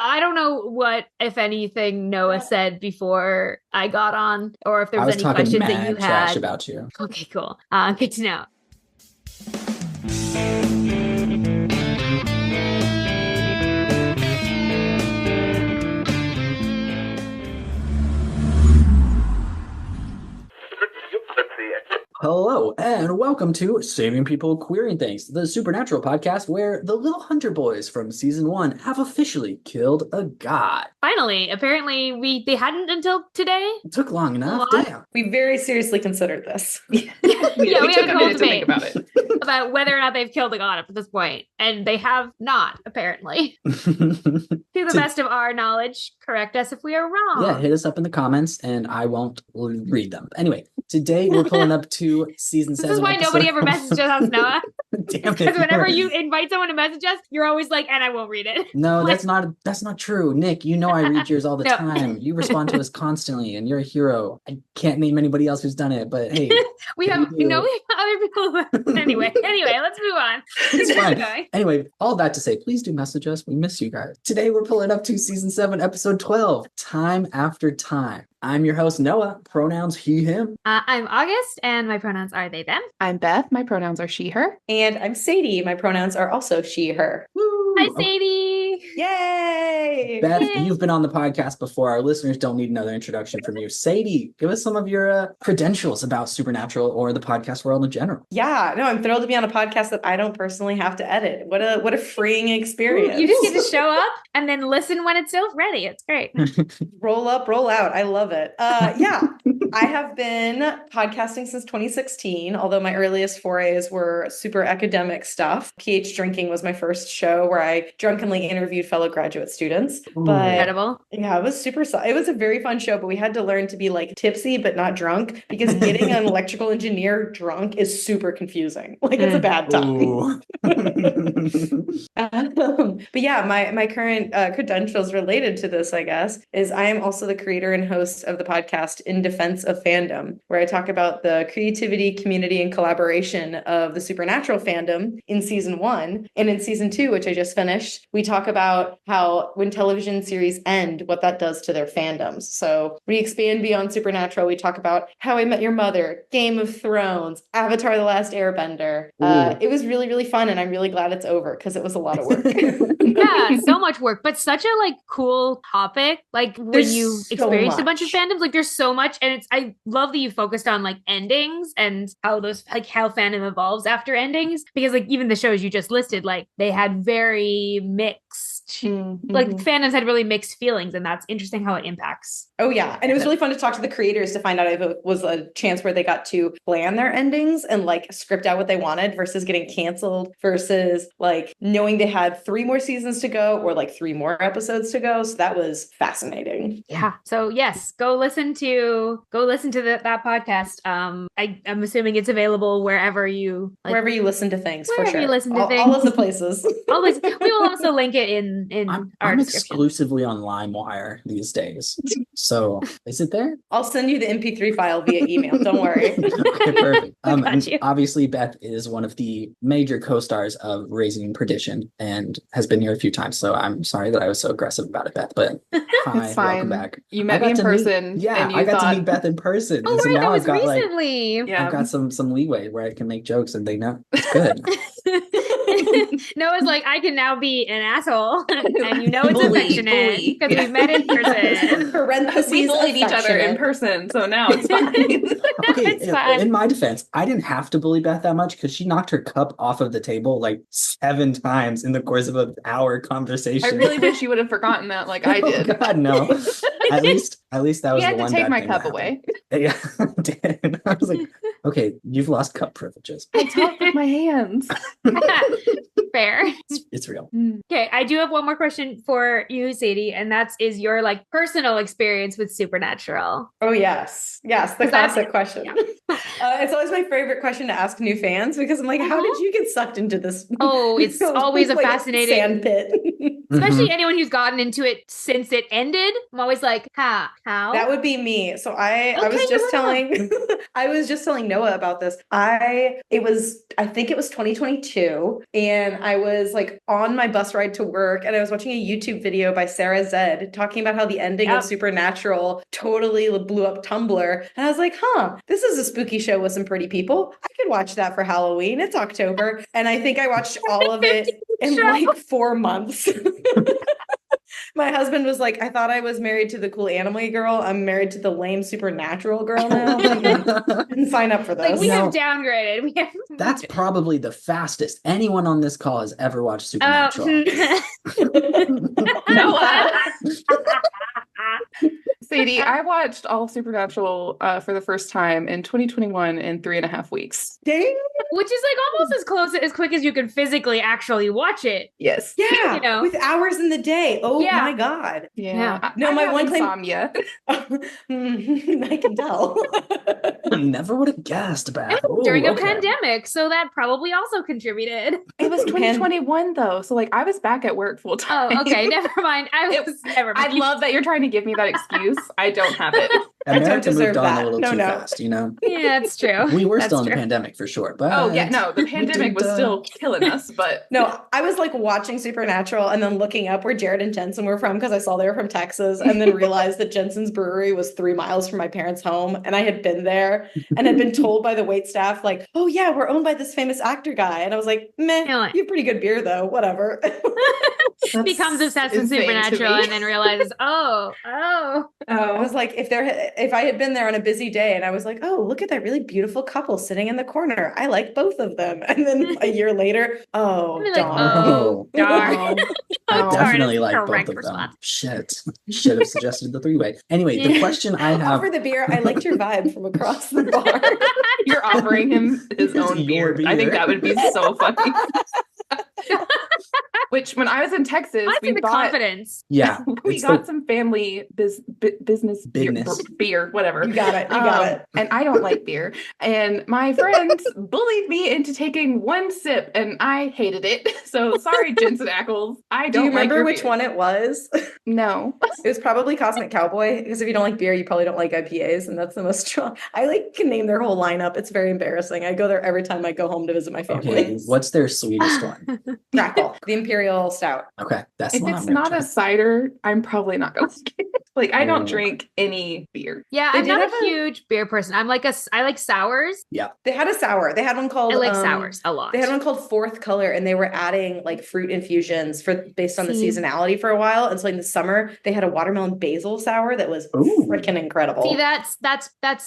I don't know what, if anything, Noah said before I got on, or if there I was was any talking questions that you mad trash had. about you. Okay, cool. Good to know. Hello, and welcome to Saving People Queering Things, the supernatural podcast where the little hunter boys from season 1 have officially killed a god. Finally, apparently they hadn't until today. It took long A enough, lot. damn. We very seriously considered this. We took had a a whole minute to think debate about it. about whether or not they've killed a god up to this point, and they have not, apparently. To the best of our knowledge, correct us if we are wrong. Yeah, hit us up in the comments, and I won't read them. Anyway, today we're pulling up to season 7. This is why nobody ever messages us, Noah. Damn it. Because whenever you invite someone to message us, you're always like, and I won't read it. No, Like- that's not true. Nick, you know I read yours all the No. time. You respond to us constantly, and you're a hero. I can't name anybody else who's done it, but hey, we you have do. we have other people. Anyway, let's move on. it's fine. Okay. Anyway, all that to say, please do message us. We miss you guys. Today we're pulling up to season 7, episode 12, Time After Time. I'm your host, Noah. Pronouns he, him. I'm August, and my pronouns are they, them. I'm Beth. My pronouns are she, her. And I'm Sadie. My pronouns are also she, her. Woo! Hi, Okay, Sadie. Yay! Beth, Yay. you've been on the podcast before. Our listeners don't need another introduction from you. Sadie, give us some of your credentials about Supernatural or the podcast world in general. Yeah, no, I'm thrilled to be on a podcast that I don't personally have to edit. What a freeing experience. You just get to show up and then listen when it's still ready. It's great. Roll up, roll out. I love it. Yeah, I have been podcasting since 2016, although my earliest forays were super academic stuff. PH Drinking was my first show where I drunkenly interviewed fellow graduate students. Ooh. But Incredible. yeah, it was it was a very fun show, but we had to learn to be like tipsy but not drunk because getting an electrical engineer drunk is super confusing. Like it's a bad time. Ooh. But yeah, my current credentials related to this, I guess, is I am also the creator and host of the podcast In Defense of Fandom, where I talk about the creativity, community, and collaboration of the supernatural fandom in season 1. And in season 2, which I just finished, we talk about how when television series end, what that does to their fandoms. So we expand beyond supernatural. We talk about How I Met Your Mother, Game of Thrones, Avatar: The Last Airbender. It was really, really fun, and I'm really glad it's over because it was a lot of work. Yeah, so much work, but such a like cool topic. Like when There's you so experienced a bunch of much. fandoms, like there's so much, and I love that you focused on like endings and how those like how fandom evolves after endings, because like even the shows you just listed, like they had very mixed like fandoms had really mixed feelings, and that's interesting how it impacts. Oh yeah. And it was really fun to talk to the creators to find out if it was a chance where they got to plan their endings and like script out what they wanted versus getting canceled versus like knowing they had 3 more seasons to go or like 3 more episodes to go. So that was fascinating. Yeah. So yes, go listen to that podcast. I'm assuming it's available wherever you Wherever you listen to things, for wherever sure. you listen to all things. of the places. We will also link it in our I'm description. exclusively on LimeWire these days. So is it there? I'll send you the MP3 file via email. Don't worry. Okay, perfect. Got And you. obviously, Beth is one of the major co-stars of Raising Perdition and has been here a few times. So I'm sorry that I was so aggressive about it, Beth. But hi, It's fine. welcome back. You I met got me in to meet- person. yeah, and you I got thought, to meet Beth in person. Oh and so right, that now was I've got recently. Yeah. I've got some leeway where I can make jokes and they know it's good. Noah's like, I can now be an asshole, and you know it's Bully, affectionate bully. because we've met in person. Parentheses, we bullied each other in affectionate. person, so now it's fine. Okay, It's fine. in my defense, I didn't have to bully Beth that much because she knocked her cup off of the table like 7 times in the course of an hour conversation. I really wish you would have forgotten that, like I did. Oh God, no. At least that was You the had to one take bad my thing cup that away. happened. Yeah, I did. I was like, okay, you've lost cup privileges. I talked with my hands. Fair. It's real. Okay, I do have one more question for you, Sadie, and is your like personal experience with Supernatural. Oh, yes. Yes, the Was that- classic question. It's always my favorite question to ask new fans because I'm like, how did you get sucked into this? Oh, it's always a like, fascinating sand pit. Especially Mhm. anyone who's gotten into it since it ended. I'm always like, how? That would be me. So I was Okay, just you're telling I was just telling Noah about this. I think it was 2022, and I was like on my bus ride to work, and I was watching a YouTube video by Sarah Zed talking about how the ending of Supernatural totally blew up Tumblr. And I was like, this is a spooky show with some pretty people. I could watch that for Halloween. It's October. And I think I watched all of it in like 4 months. My husband was like, I thought I was married to the cool anime girl. I'm married to the lame supernatural girl now. Didn't sign up for this. Like, we have downgraded. That's probably the fastest anyone on this call has ever watched Supernatural. Noah. Sadie, I watched all of Supernatural for the first time in 2021 in 3.5 weeks. Dang. Which is like almost as quick as you can physically actually watch it. Yes. Yeah. You know? With hours in the day. Oh my God. Yeah. No, my one claim. Insomnia. I can tell. I never would have guessed, Beth. During a pandemic, so that probably also contributed. It was 2021 though, so like I was back at work full time. Oh, okay, never mind. Never mind. I love that you're trying to give me that excuse. I don't have it. America moved on that. a little too fast, you know? Yeah, it's true. We were That's still in true. the pandemic for sure, but the pandemic was still killing us, but no, I was like watching Supernatural and then looking up where Jared and Jensen were from because I saw they were from Texas, and then realized that Jensen's brewery was 3 miles from my parents' home, and I had been there and had been told by the waitstaff like, oh yeah, we're owned by this famous actor guy, and I was like, meh, you have pretty good beer though, whatever. Becomes obsessed with Supernatural and then realizes, I was like, if I had been there on a busy day and I was like, oh, look at that really beautiful couple sitting in the corner, I like both of them, and then a year later, darn. darn. I definitely is like both correct of them. response. Shit, should have suggested the 3-way. Anyway, the question I have Offer the beer. I liked your vibe from across the bar. You're offering him his own beer. I think that would be so funny. Which, when I was in Texas, we bought confidence. Yeah, we got some family business beer, whatever. You got it. And I don't like beer. And my friends bullied me into taking one sip, and I hated it. So sorry, Jensen Ackles. I don't. Do you remember like which beer. one it was? No. It was probably Cosmic Cowboy, because if you don't like beer, you probably don't like IPAs, and that's the most strong. I can name their whole lineup. It's very embarrassing. I go there every time I go home to visit my family. Okay, what's their sweetest one? Crackle, the Imperial Stout. Okay, that's if it's not a cider, I'm probably not gonna like it. Like, I don't drink any beer. Yeah, I'm not a huge beer person. I like sours. Yeah, they had a sour. They had one called. I like sours a lot. They had one called Fourth Color, and they were adding like fruit infusions based on the seasonality for a while. And so in the summer, they had a watermelon basil sour that was freaking incredible. See, that's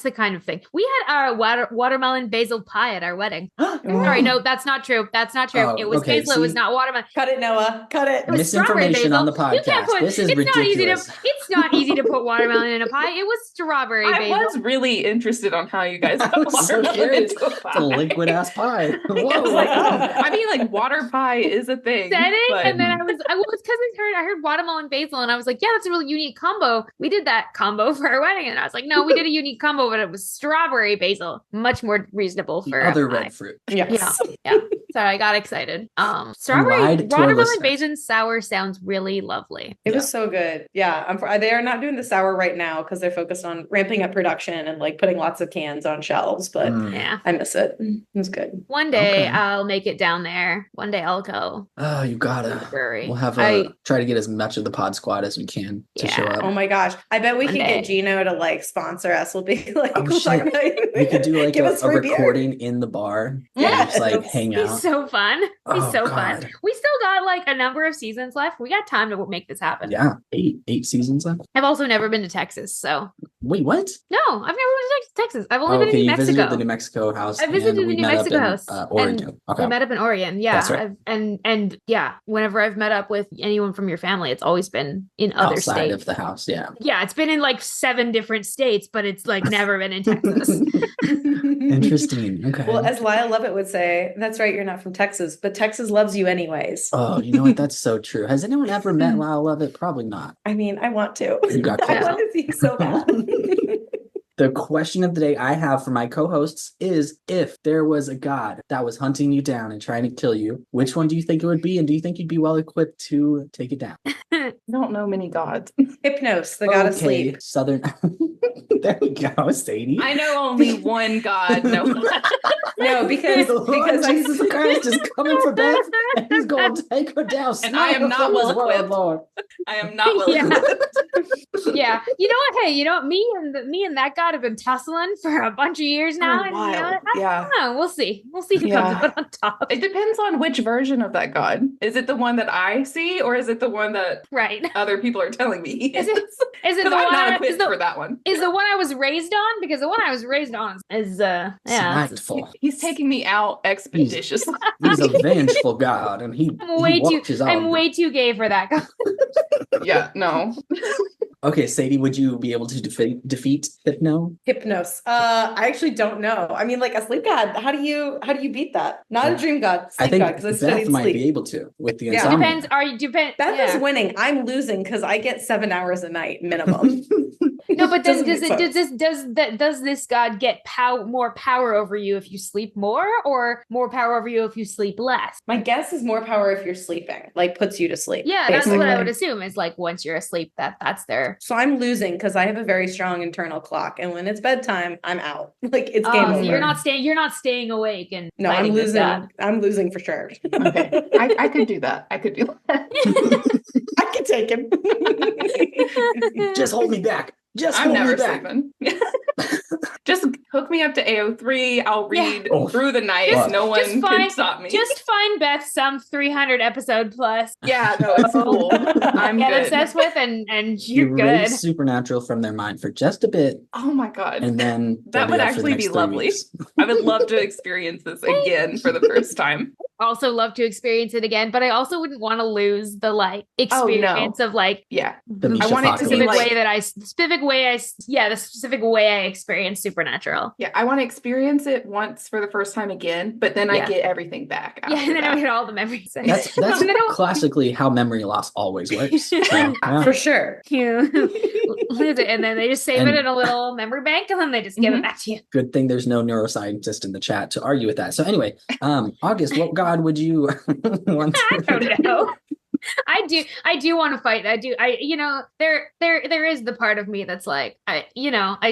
the kind of thing. We had our watermelon basil pie at our wedding. Sorry, no, that's not true. That's not true. Oh, it was basil. It was not watermelon. Cut it, Noah. Cut it. Misinformation on the podcast. This is ridiculous. It's not easy to put watermelon in a pie. It was strawberry basil. I was really interested on how you guys put watermelon into a pie. It's a liquid ass pie. Whoa. I was like, I mean, like, water pie is a thing. Said it, but... and then I was because I heard watermelon basil, and I was like, yeah, that's a really unique combo. We did that combo for our wedding, and I was like, no, we did a unique combo, but it was strawberry basil, much more reasonable for other red fruit. Yes. Yeah. Sorry, I got excited. Strawberry watermelon basil sour sounds really lovely. It was so good. Yeah, they are not doing the sour right now because they're focused on ramping up production and like putting lots of cans on shelves. But yeah, I miss it. It was good. One day I'll make it down there. One day I'll go. Oh, you gotta. Brewery. We'll have try to get as much of the pod squad as we can to show up. Oh my gosh, I bet we could get Gino to like sponsor us. We'll be like, we could do like a recording in the bar. Yeah, and just like hang out. So fun. Fun. We still got like a number of seasons left. We got time to make this happen. Yeah, eight seasons left. I've also never been to Texas, so. Wait, what? No, I've never been to Texas. I've only been to New Mexico. You visited the New Mexico house. I visited the New Mexico house. Oregon. We met up in Oregon. Yeah, that's right. And yeah, whenever I've met up with anyone from your family, it's always been in other states. Outside of the house, yeah. Yeah, it's been in like 7 different states, but it's like never been in Texas. Interesting. Okay. Well, as Lyle Lovett would say, that's right, you're not from Texas, but Texas loves you anyways. Oh, you know what? That's so true. Has anyone ever met Lyle Lovett? Probably not. I mean, I want to. You got I want to see so bad. The question of the day I have for my co-hosts is, if there was a god that was hunting you down and trying to kill you, which one do you think it would be? And do you think you'd be well equipped to take it down? I don't know many gods. Hypnos, the god of sleep. Southern. There we go, Sadie. I know only one god. No. No, because The Lord I- Jesus Christ is coming for Beth, and he's going to take her down. And I am not well equipped. Lord. I am not well Yeah. equipped. Yeah. You know what? Hey, you know what? Me and that god have been tussling for a bunch of years now. And, you know, Wild. I Yeah. don't know. We'll see. We'll see who Yeah. comes out on top. It depends on which version of that god. Is it the one that I see, or is it the one that Right. other people are telling me he Is is? Is it the Because I'm one? not Is equipped the, for that one. is the one I was raised on? Because the one I was raised on is Spiteful. He's taking me out expeditiously. He's a vengeful god, and he watches all I'm of way too gay for that god. Yeah, no. Okay, Sadie, would you be able to defeat Hypno? Hypnos. I actually don't know. I mean, like a sleep god. How do you beat that? Not a dream god, I sleep think god, because I Beth studied might sleep. be able to with the Yeah. insomnia. Depends. Are you depend? Beth yeah. is winning. I'm losing because I get 7 hours a night minimum. No, but then Doesn't make sense. does this god get more power over you if you sleep more, or more power over you if you sleep less? My guess is more power if you're sleeping, like puts you to sleep. Yeah, that's what I basically. would assume is like once you're asleep, that's their. So I'm losing because I have a very strong internal clock, and when it's bedtime, I'm out. Like it's Oh, game so over. you're not staying awake and No, I'm fighting this losing. god. I'm losing for sure. Okay. I could do that. I could do that. I can take him. Just hold me back. Just I'm hold me never back. sleeping. Just hook me up to AO3. I'll read Oh. through the night. Just- No one just can find- stop me. Just find Beth some 300 episode plus. Yeah, no, it's cool. I'm Get good. obsessed with and you're good. Erase supernatural from their mind for just a bit, Oh my god. and then That they'll would up for the actually next be 3 lovely. weeks. I would love to experience this again for the first time. Also love to experience it again, but I also wouldn't want to lose the like experience of like Yeah. The the Misha I want it to be specific Apocalypse. like- way that the specific way I experience Supernatural. Yeah, I want to experience it once for the first time again, but then I Yeah. get everything back. Yeah, after and then I that. get all the memories. That's And then I'll- classically how memory loss always works. So, yeah. For sure. you lose it, and then they just save And- it in a little memory bank, and then they just give it Mhm. back to you. Good thing there's no neuroscientist in the chat to argue with that. So anyway, August, what god would you want I to don't know. I do want to fight. There is the part of me that's like, I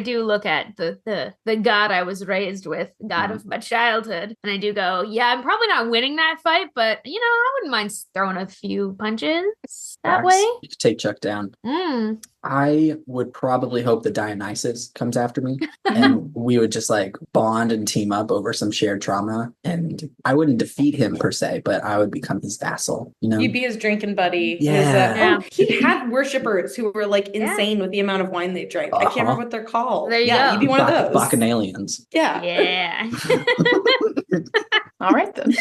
do look at the god I was raised with, god of my childhood, and I do go, yeah, I'm probably not winning that fight, but I wouldn't mind throwing a few punches that way. You could take Chuck down. Mm. I would probably hope that Dionysus comes after me and we would just like bond and team up over some shared trauma. And I wouldn't defeat him per se, but I would become his vassal, You'd be his drinking buddy. Yeah. He had worshippers who were like insane with the amount of wine they drank. I can't remember what they're called. There you yeah, go. you'd be one of those. Bacchanalians. Yeah. Yeah. All right then.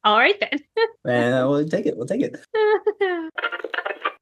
All right then. We'll take it. We'll take it.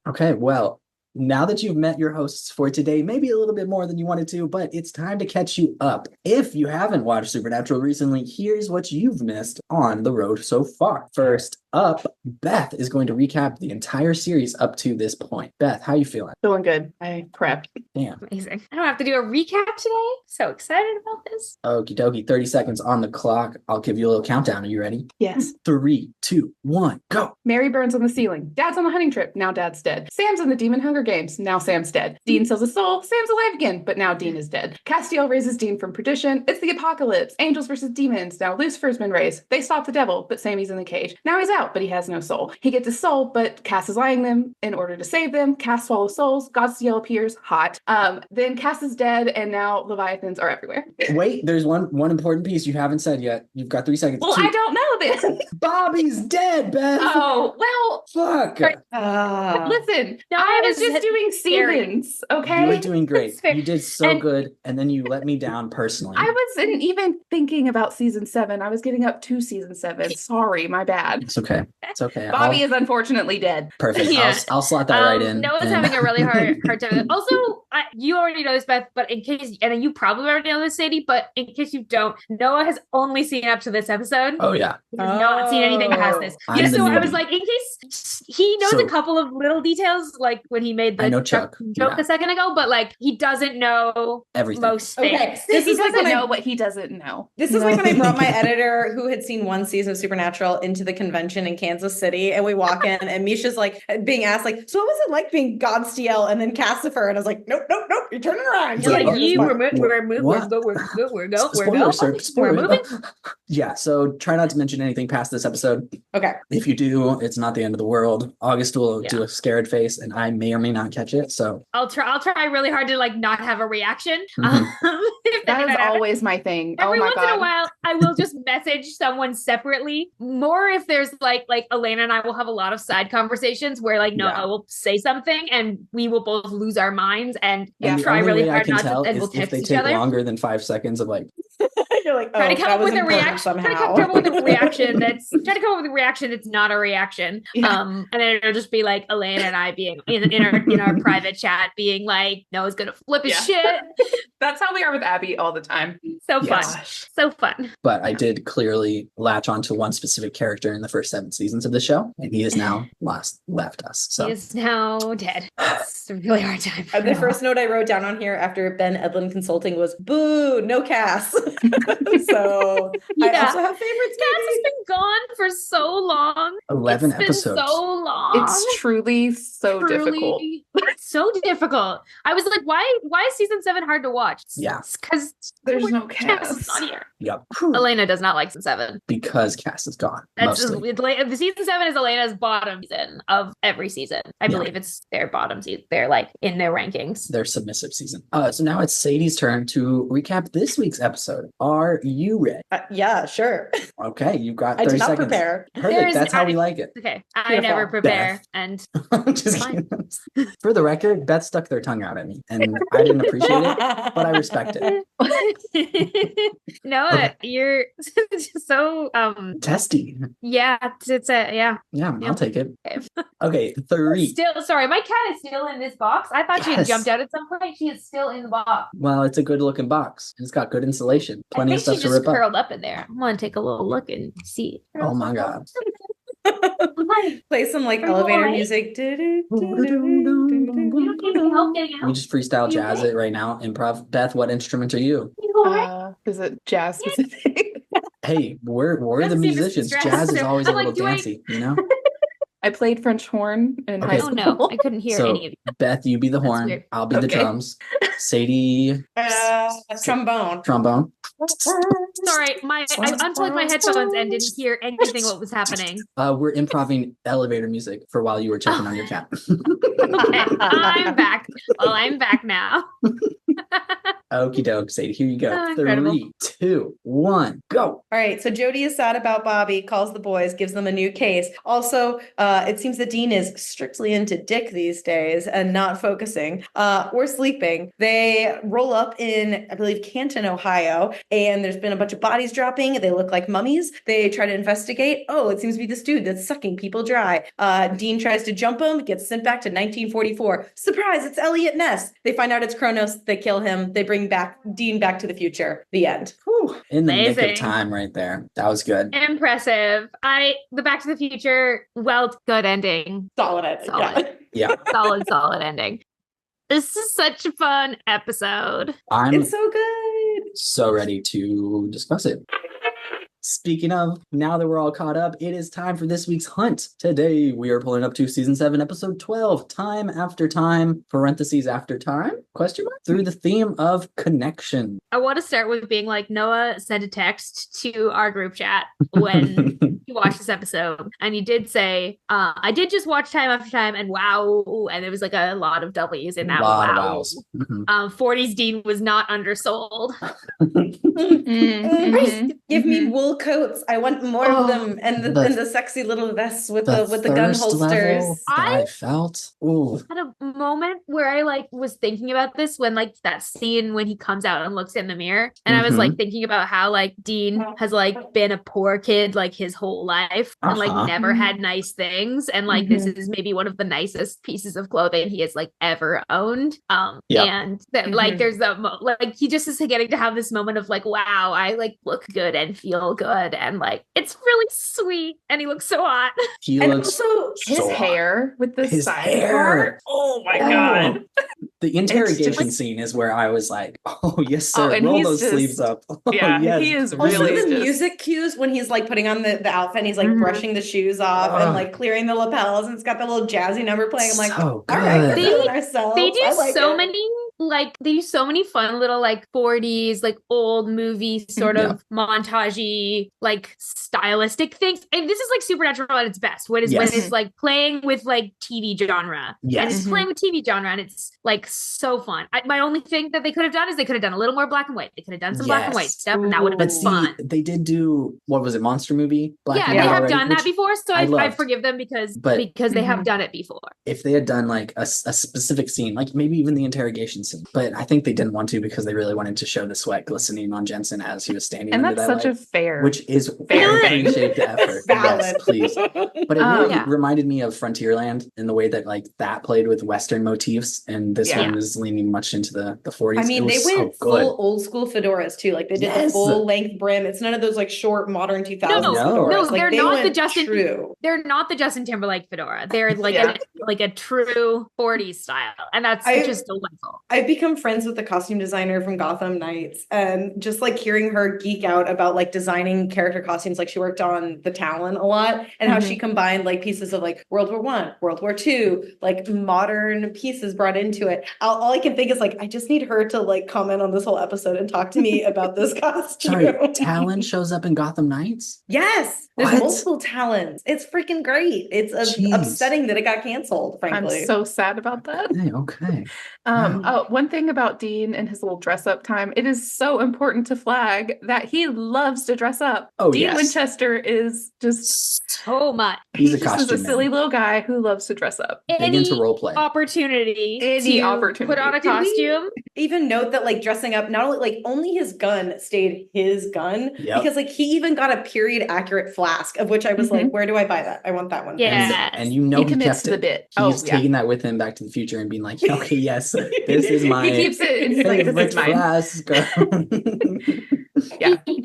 Okay, well, now that you've met your hosts for today, maybe a little bit more than you wanted to, but it's time to catch you up. If you haven't watched Supernatural recently, here's what you've missed on the road so far. First up, Beth is going to recap the entire series up to this point. Beth, how you feeling? Feeling good. I prepped. Damn. Amazing. I don't have to do a recap today. So excited about this. Okie dokie, 30 seconds on the clock. I'll give you a little countdown. Are you ready? Yes. 3, 2, 1, go. Mary burns on the ceiling. Dad's on the hunting trip. Now Dad's dead. Sam's in the Demon Hunger Games. Now Sam's dead. Dean sells his soul. Sam's alive again, but now Dean is dead. Castiel raises Dean from perdition. It's the apocalypse. Angels versus demons. Now Lucifer's been raised. They stop the devil, but Sammy's in the cage. Now he's out, but he has no soul. He gets his soul, but Cass is lying them in order to save them. Cass swallows souls. Godstiel appears. Hot. Then Cass is dead, and now Leviathans are everywhere. Wait, there's one important piece you haven't said yet. You've got 3 seconds. Well, 2. I don't know then. Bobby's dead, Beth. Oh, well, Fuck. listen, No, I was it's just doing scary. seasons, You were okay? doing great. It's fair. You did so And- good, and then you let me down personally. I wasn't even thinking about season 7. I was getting up to season 7. Sorry, my bad. It's okay. It's okay. Bobby is unfortunately dead. Perfect. Yeah. I'll slot that right in. Noah's and- having a really hard time. Also, you already know this, Beth, but in case, and you probably already know this, Sadie, but in case you don't, Noah has only seen up to this episode. Oh yeah. He has not seen anything past this. I'm Yeah, the so I newbie. was like, in case he knows So- a couple of little details, like when he made I know the Chuck. joke Yeah. a second ago, but like he doesn't know Everything. most things. Okay, This This is is like like when I- know what he doesn't know. This is like when I brought my editor who had seen one season of Supernatural into the convention in Kansas City, and we walk in and Misha's like being asked like, so what was it like being Godstiel and then Cassifer? And I was like, nope, you're turning around. You're like, Oh, we're Spoiler, sir. we're Spoiler. moving. Yeah, so try not to mention anything past this episode. Okay. If you do, it's not the end of the world. August will do a scared face, and I may or may not catch it. So I'll try really hard to like not have a reaction. That is always my thing. Every oh my once God. in a while, I will just message someone separately. More if there's like Elena and I will have a lot of side conversations where like I will say something and we will both lose our minds and try really hard not to, and we'll text if they each take other. longer than 5 seconds of like, You're like, Try to come up with a reaction. somehow. Try to come up with a reaction that's not a reaction. And then it'll just be like Elena and I being in our private chat being like, Noah's gonna flip his shit. That's how we are with Abby all the time. So fun. Yes. So fun. But I did clearly latch onto one specific character in the first 7 seasons of the show, and he is now left us. So He is now dead. It's a really hard time. The first note I wrote down on here after Ben Edlin Consulting was, boo, no Cass. So I also have favorites. Cass has been gone for so long. 11 It's been episodes. so long. It's truly so difficult. So difficult. I was like, why is season 7 hard to watch? Yeah. Because There's no Cass is Cass. not here. Yep. Elena does not like season 7. Because Cass is gone. That's Mostly. the season 7 is Elena's bottom season of every season. I believe it's their bottom season. They're like in their rankings. Their submissive season. So now it's Sadie's turn to recap this week's episode. Are you ready? Yeah, sure. Okay, you've got I 30 did not seconds. prepare. Perfect. That's how we like it. Okay, I Beautiful. never prepare, Beth. and I'm just Fine. kidding. For the record, Beth stuck their tongue out at me, and I didn't appreciate it, but I respect it. No, you're so Testy. yeah, it's a yeah. Yeah, Yeah. I'll take it. Okay. Okay, 3. Still, sorry, my cat is still in this box. I thought she had Yes. jumped out at some point. She is still in the box. Well, it's a good looking box. It's got good insulation. Plenty I of think stuff she to just rip up. curled up in there. I'm gonna take a little look and see. Oh my God. Play some like Are you elevator alright? music. We just freestyle jazz it right now. Improv. Beth, what instrument are you? Is it jazz specific? Hey, we're Doesn't the seem as musicians. stressed. Jazz is always a I'm like, little do I- dancey, you know? I played French horn in Okay. high Oh school. no, I couldn't hear So, any of you. Beth, you be the That's horn. weird. I'll be the Okay. drums. Sadie, Trombone. trombone. Sorry, I unplugged my headphones and didn't hear anything what was happening. We're improving elevator music for while you were checking on your cat. Okay, I'm back. Well, I'm back now. Okie doke, Sadie. Here you go. Incredible. 3, 2, 1, go. All right, so Jodi is sad about Bobby, calls the boys, gives them a new case. Also, it seems that Dean is strictly into dick these days and not focusing or sleeping. They roll up in, I believe, Canton, Ohio, and there's been a bunch of bodies dropping. They look like mummies. They try to investigate. Oh, it seems to be this dude that's sucking people dry. Dean tries to jump him, gets sent back to 1944. Surprise, it's Elliot Ness. They find out it's Kronos. They kill him. They bring back Dean back to the future. The end. Whew. In the nick Amazing. of time right there. That was good. Impressive. The Back to the Future, good ending. Solid ending. Solid. Yeah. Solid ending. This is such a fun episode. I'm It's so good. so ready to discuss it. Speaking of, now that we're all caught up, it is time for this week's hunt. Today, we are pulling up to season 7, episode 12, Time After Time, parentheses after time, question mark, through the theme of connection. I want to start with being like, Noah sent a text to our group chat when you watched this episode, and he did say, I did just watch Time After Time, and wow, and there was like a lot of W's in that. Lot of Wow. wows. Mhm. 40s Dean was not undersold. Mhm. Give me wool coats. I want more Oh, of them, and the- the sexy little vests with the gun thirst holsters. level that I I- felt. Ooh. Had a moment where I like was thinking about this when like that scene when he comes out and looks in the mirror, and I was like thinking about how like Dean has like been a poor kid like his whole life and like Uh-huh. never had nice things, and like this is maybe one of the nicest pieces of clothing he has like ever owned. Yep. And that like there's that like he just is getting to have this moment of like, wow, I like look good and feel good, and like it's really sweet, and he looks so hot. He And looks also, His so hot. hair with the His side hair. part. Oh my God. The interrogation scene is where I was like, oh, yes, sir. and Roll he's those just- sleeves up. Oh, yeah, yes. he is Also, really the just- music cues when he's like putting on the outfit and he's like Mhm. brushing the shoes off and like clearing the lapels and it's got that little jazzy number playing. I'm like, So all right, we're good. feeling ourselves. They do I like so it. many they do so many fun little like 40s like old movie sort of montagey like stylistic things, and this is like Supernatural at its best when it's like playing with like TV genre and it's playing with TV genre and it's like so fun. My only thing that they could have done is they could have done a little more black and white. They could have done some black and white stuff and that would have been fun. They did do, what was it, Monster Movie? Black and they white have already, done that before, so I forgive them because they have done it before. If they had done like a specific scene, like maybe even the interrogation scene, but I think they didn't want to because they really wanted to show the sweat glistening on Jensen as he was standing and under that's that such light, a fair, which is fair I thing. appreciate the effort. Yes, please. But it really reminded me of Frontierland in the way that like that played with Western motifs, and this one is leaning much into the 40s. I mean, they went full old school fedoras too. Like they did the full length brim. It's none of those like short modern 2000s fedoras. No, like, they're not the Justin. True. They're not the Justin Timberlake fedora. They're like a true 40s style, and that's just delightful. I've become friends with the costume designer from Gotham Knights, and just like hearing her geek out about like designing character costumes. Like she worked on the Talon a lot, and how she combined like pieces of like World War I, World War II, like modern pieces brought into it. All I can think is like, I just need her to like comment on this whole episode and talk to me about this costume. Sorry, Talon shows up in Gotham Knights? Yes, there's multiple Talons. It's freaking great. It's upsetting that it got canceled, frankly. I'm so sad about that. Okay. One thing about Dean and his little dress up time, it is so important to flag that he loves to dress up. Dean Winchester is just so much. He's a just costume is a silly little guy who loves to dress up. Any into role play. Opportunity put on a costume. Even note that like dressing up, not only like only his gun stayed his gun, because like he even got a period accurate flask, of which I was like, where do I buy that? I want that one. Yeah, and you know he commits to the bit. He's taking that with him back to the future and being like, okay, yes, this is my he keeps it and he's like, this is mine. Flask.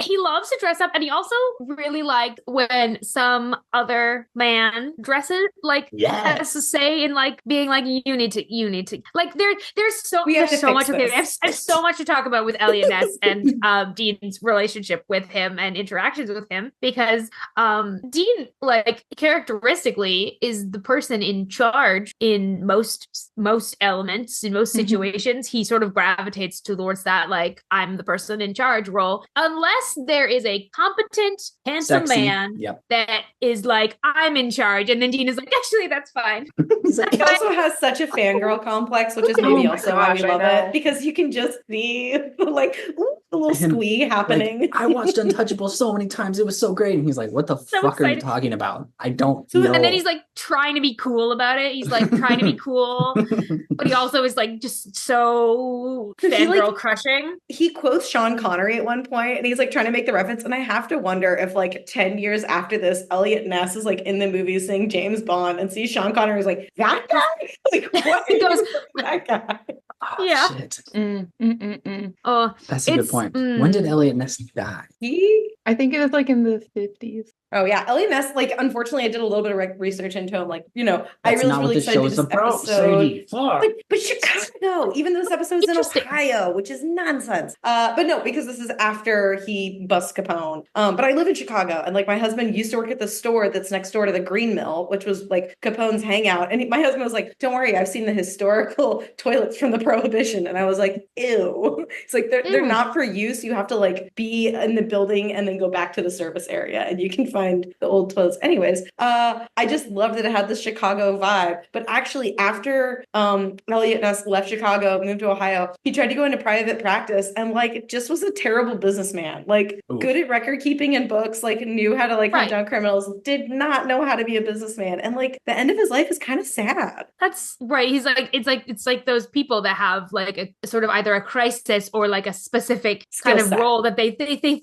He loves to dress up, and he also really liked when some other man dresses like has to say in like being like you need to like there's so much okay. I have so much to talk about with Elliot Ness and Dean's relationship with him and interactions with him, because Dean like characteristically is the person in charge in most elements, in most situations. He sort of gravitates towards that like I'm the person in charge role, unless there is a competent, handsome man that is like, I'm in charge. And then Dean is like, actually, that's fine. He also has such a fangirl complex, which is maybe also why we love it. Because you can just see like the little squee happening. Like, I watched Untouchable so many times. It was so great. And he's like, what the fuck are you talking about? I don't know. And then he's like trying to be cool about it. He's like trying to be cool. But he also is like just so fangirl crushing. He quotes Sean Connery at one point, and he's like trying to make the reference. And I have to wonder if like 10 years after this, Elliot Ness is like in the movie seeing James Bond and sees Sean Connery is like, that guy? Like, what? He goes, that guy. Oh, shit. Oh, that's a good point. When did Elliot Ness die? I think it was like in the 50s. Oh yeah, Elliot Ness. Like, unfortunately, I did a little bit of research into him. Like, you know, that's I was really excited to do this episode. But Chicago, even though this episode's in Ohio, which is nonsense. But no, because this is after he busts Capone. But I live in Chicago, and like my husband used to work at the store that's next door to the Green Mill, which was like Capone's hangout. And my husband was like, "Don't worry, I've seen the historical toilets from the Prohibition." And I was like, "Ew." It's like they're not for use. You have to like be in the building and then go back to the service area, and you can find the old toilets. Anyways, I just loved that it had this Chicago vibe. But actually, after Elliot Ness left Chicago, moved to Ohio, he tried to go into private practice and like just was a terrible businessman. Like good at record keeping and books, like knew how to like hunt down criminals, did not know how to be a businessman. And like the end of his life is kind of sad. That's right. He's like it's like those people that have like a sort of either a crisis or like a specific kind of role that they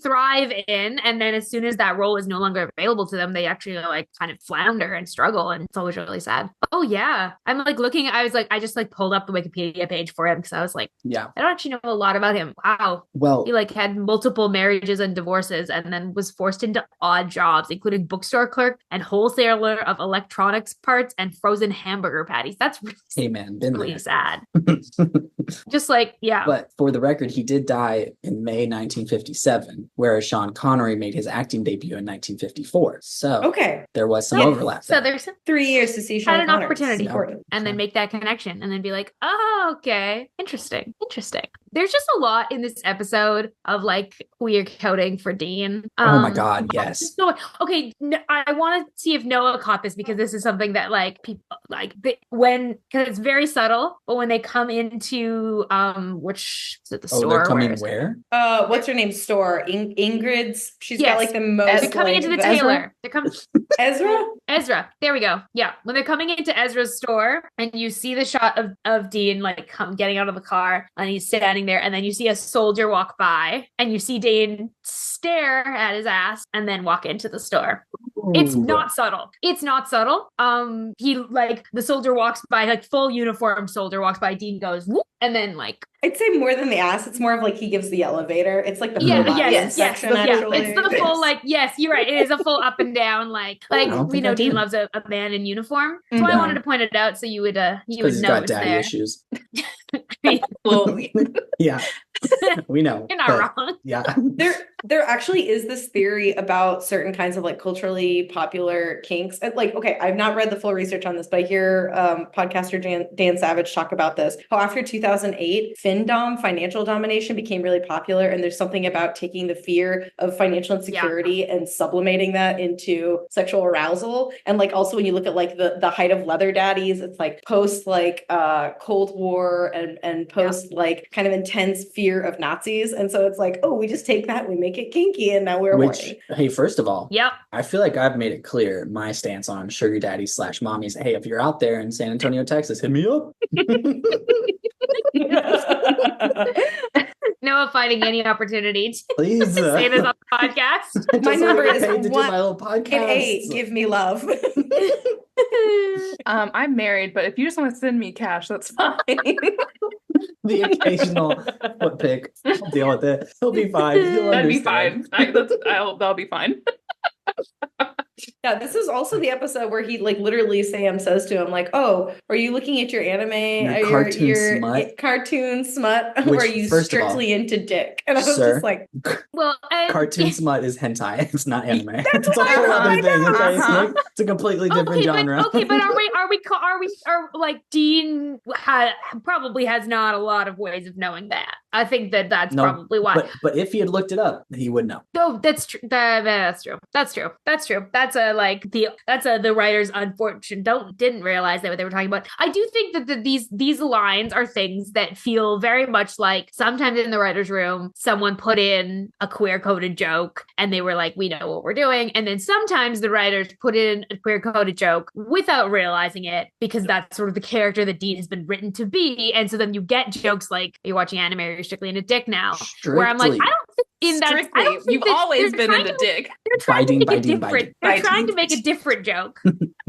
thrive in, and then as soon as that role is no longer available to them, they actually like kind of flounder and struggle, and it's always really sad. Oh yeah, I'm like looking. I just like pulled up the Wikipedia Wikipedia page for him because I was like, Yeah. I don't actually know a lot about him. Wow. Well, He like had multiple marriages and divorces and then was forced into odd jobs, including bookstore clerk and wholesaler of electronics parts and frozen hamburger patties. That's really, hey man, been really there. sad. Just like, yeah. But for the record, he did die in May 1957, whereas Sean Connery made his acting debut in 1954. So Okay. there was some Yeah. overlap So there. there's 3 years to see Sean had an Connery. opportunity Yeah. Important. and then make that connection and then be like, oh, okay, interesting. There's just a lot in this episode of like queer coding for Dean. Oh my God, yes. So, okay, I want to see if Noah caught this because this is something that like people like because it's very subtle, but when they come into which is it, the Oh, store? they're coming Where is it? where? What's her name? Store Ingrid's. She's Yes. got like the most. They're coming into the Ezra? tailor. They're coming. Ezra. Ezra, there we go. Yeah, when they're coming into Ezra's store and you see the shot of Dean like getting out of the car and he's standing there and then you see a soldier walk by and you see Dean stare at his ass and then walk into the store. It's Ooh. not subtle. He like the soldier walks by, like full uniform soldier walks by, Dean goes whoop, and then like I'd say more than the ass. It's more of like he gives the elevator. It's like the yeah, full body yes, section, yeah. actually. It's the full like yes, you're right. It is a full up and down like don't we think know I Dean did. loves a man in uniform. That's why I Yeah. wanted to point it out so you would Because he's know got it's daddy there. issues. Well, Yeah, we know. You're not but- wrong. Yeah. there actually is this theory about certain kinds of like culturally popular kinks. Like, okay, I've not read the full research on this, but I hear podcaster Dan Savage talk about this. How after 2008, FinDom, financial domination, became really popular, and there's something about taking the fear of financial insecurity and sublimating that into sexual arousal. And like also when you look at like the height of leather daddies, it's like post like Cold War and post like kind of intense fear of Nazis. And so it's like, oh, we just take that, we make it kinky, and now we're horny. Hey, first of all, Yep. I feel like I've made it clear my stance on sugar daddies / mommies. Hey, if you're out there in San Antonio, Texas, hit me up. Noah finding any opportunity to Please. say this on the podcast. I just My number wanna get is paid to do one- my little podcast. And A, give me love. I'm married, but if you just want to send me cash, that's fine. The occasional foot pick. I'll deal with it. He'll be fine. He'll That'd be understand. fine. That'll be fine. Yeah, this is also the episode where he like literally Sam says to him like, "Oh, are you looking at your anime, Your cartoon smut?" cartoon smut, or Which, are you first of all, strictly into dick?" And I was sir, just like, Well, Cartoon smut is hentai. It's not anime. That's It's a what I whole know, other I thing. know. Okay, Uh-huh. it's a completely different genre. but are like Dean probably has not a lot of ways of knowing that. I think that's No, probably why. But if he had looked it up, he would know. No, that's true. That's true. That's true. That's the writer's unfortunate. Didn't realize that what they were talking about. I do think that these lines are things that feel very much like sometimes in the writer's room, someone put in a queer coded joke and they were like, "We know what we're doing," and then sometimes the writers put in a queer coded joke without realizing it because that's sort of the character that Dean has been written to be, and so then you get jokes like, "Are you watching anime? Or you're strictly into dick now?" Where I'm like, I don't think in that. I Strictly, don't think you've that always they're been trying into to- dick. They're trying to make Biting, a different. They're biting. trying to make a different joke,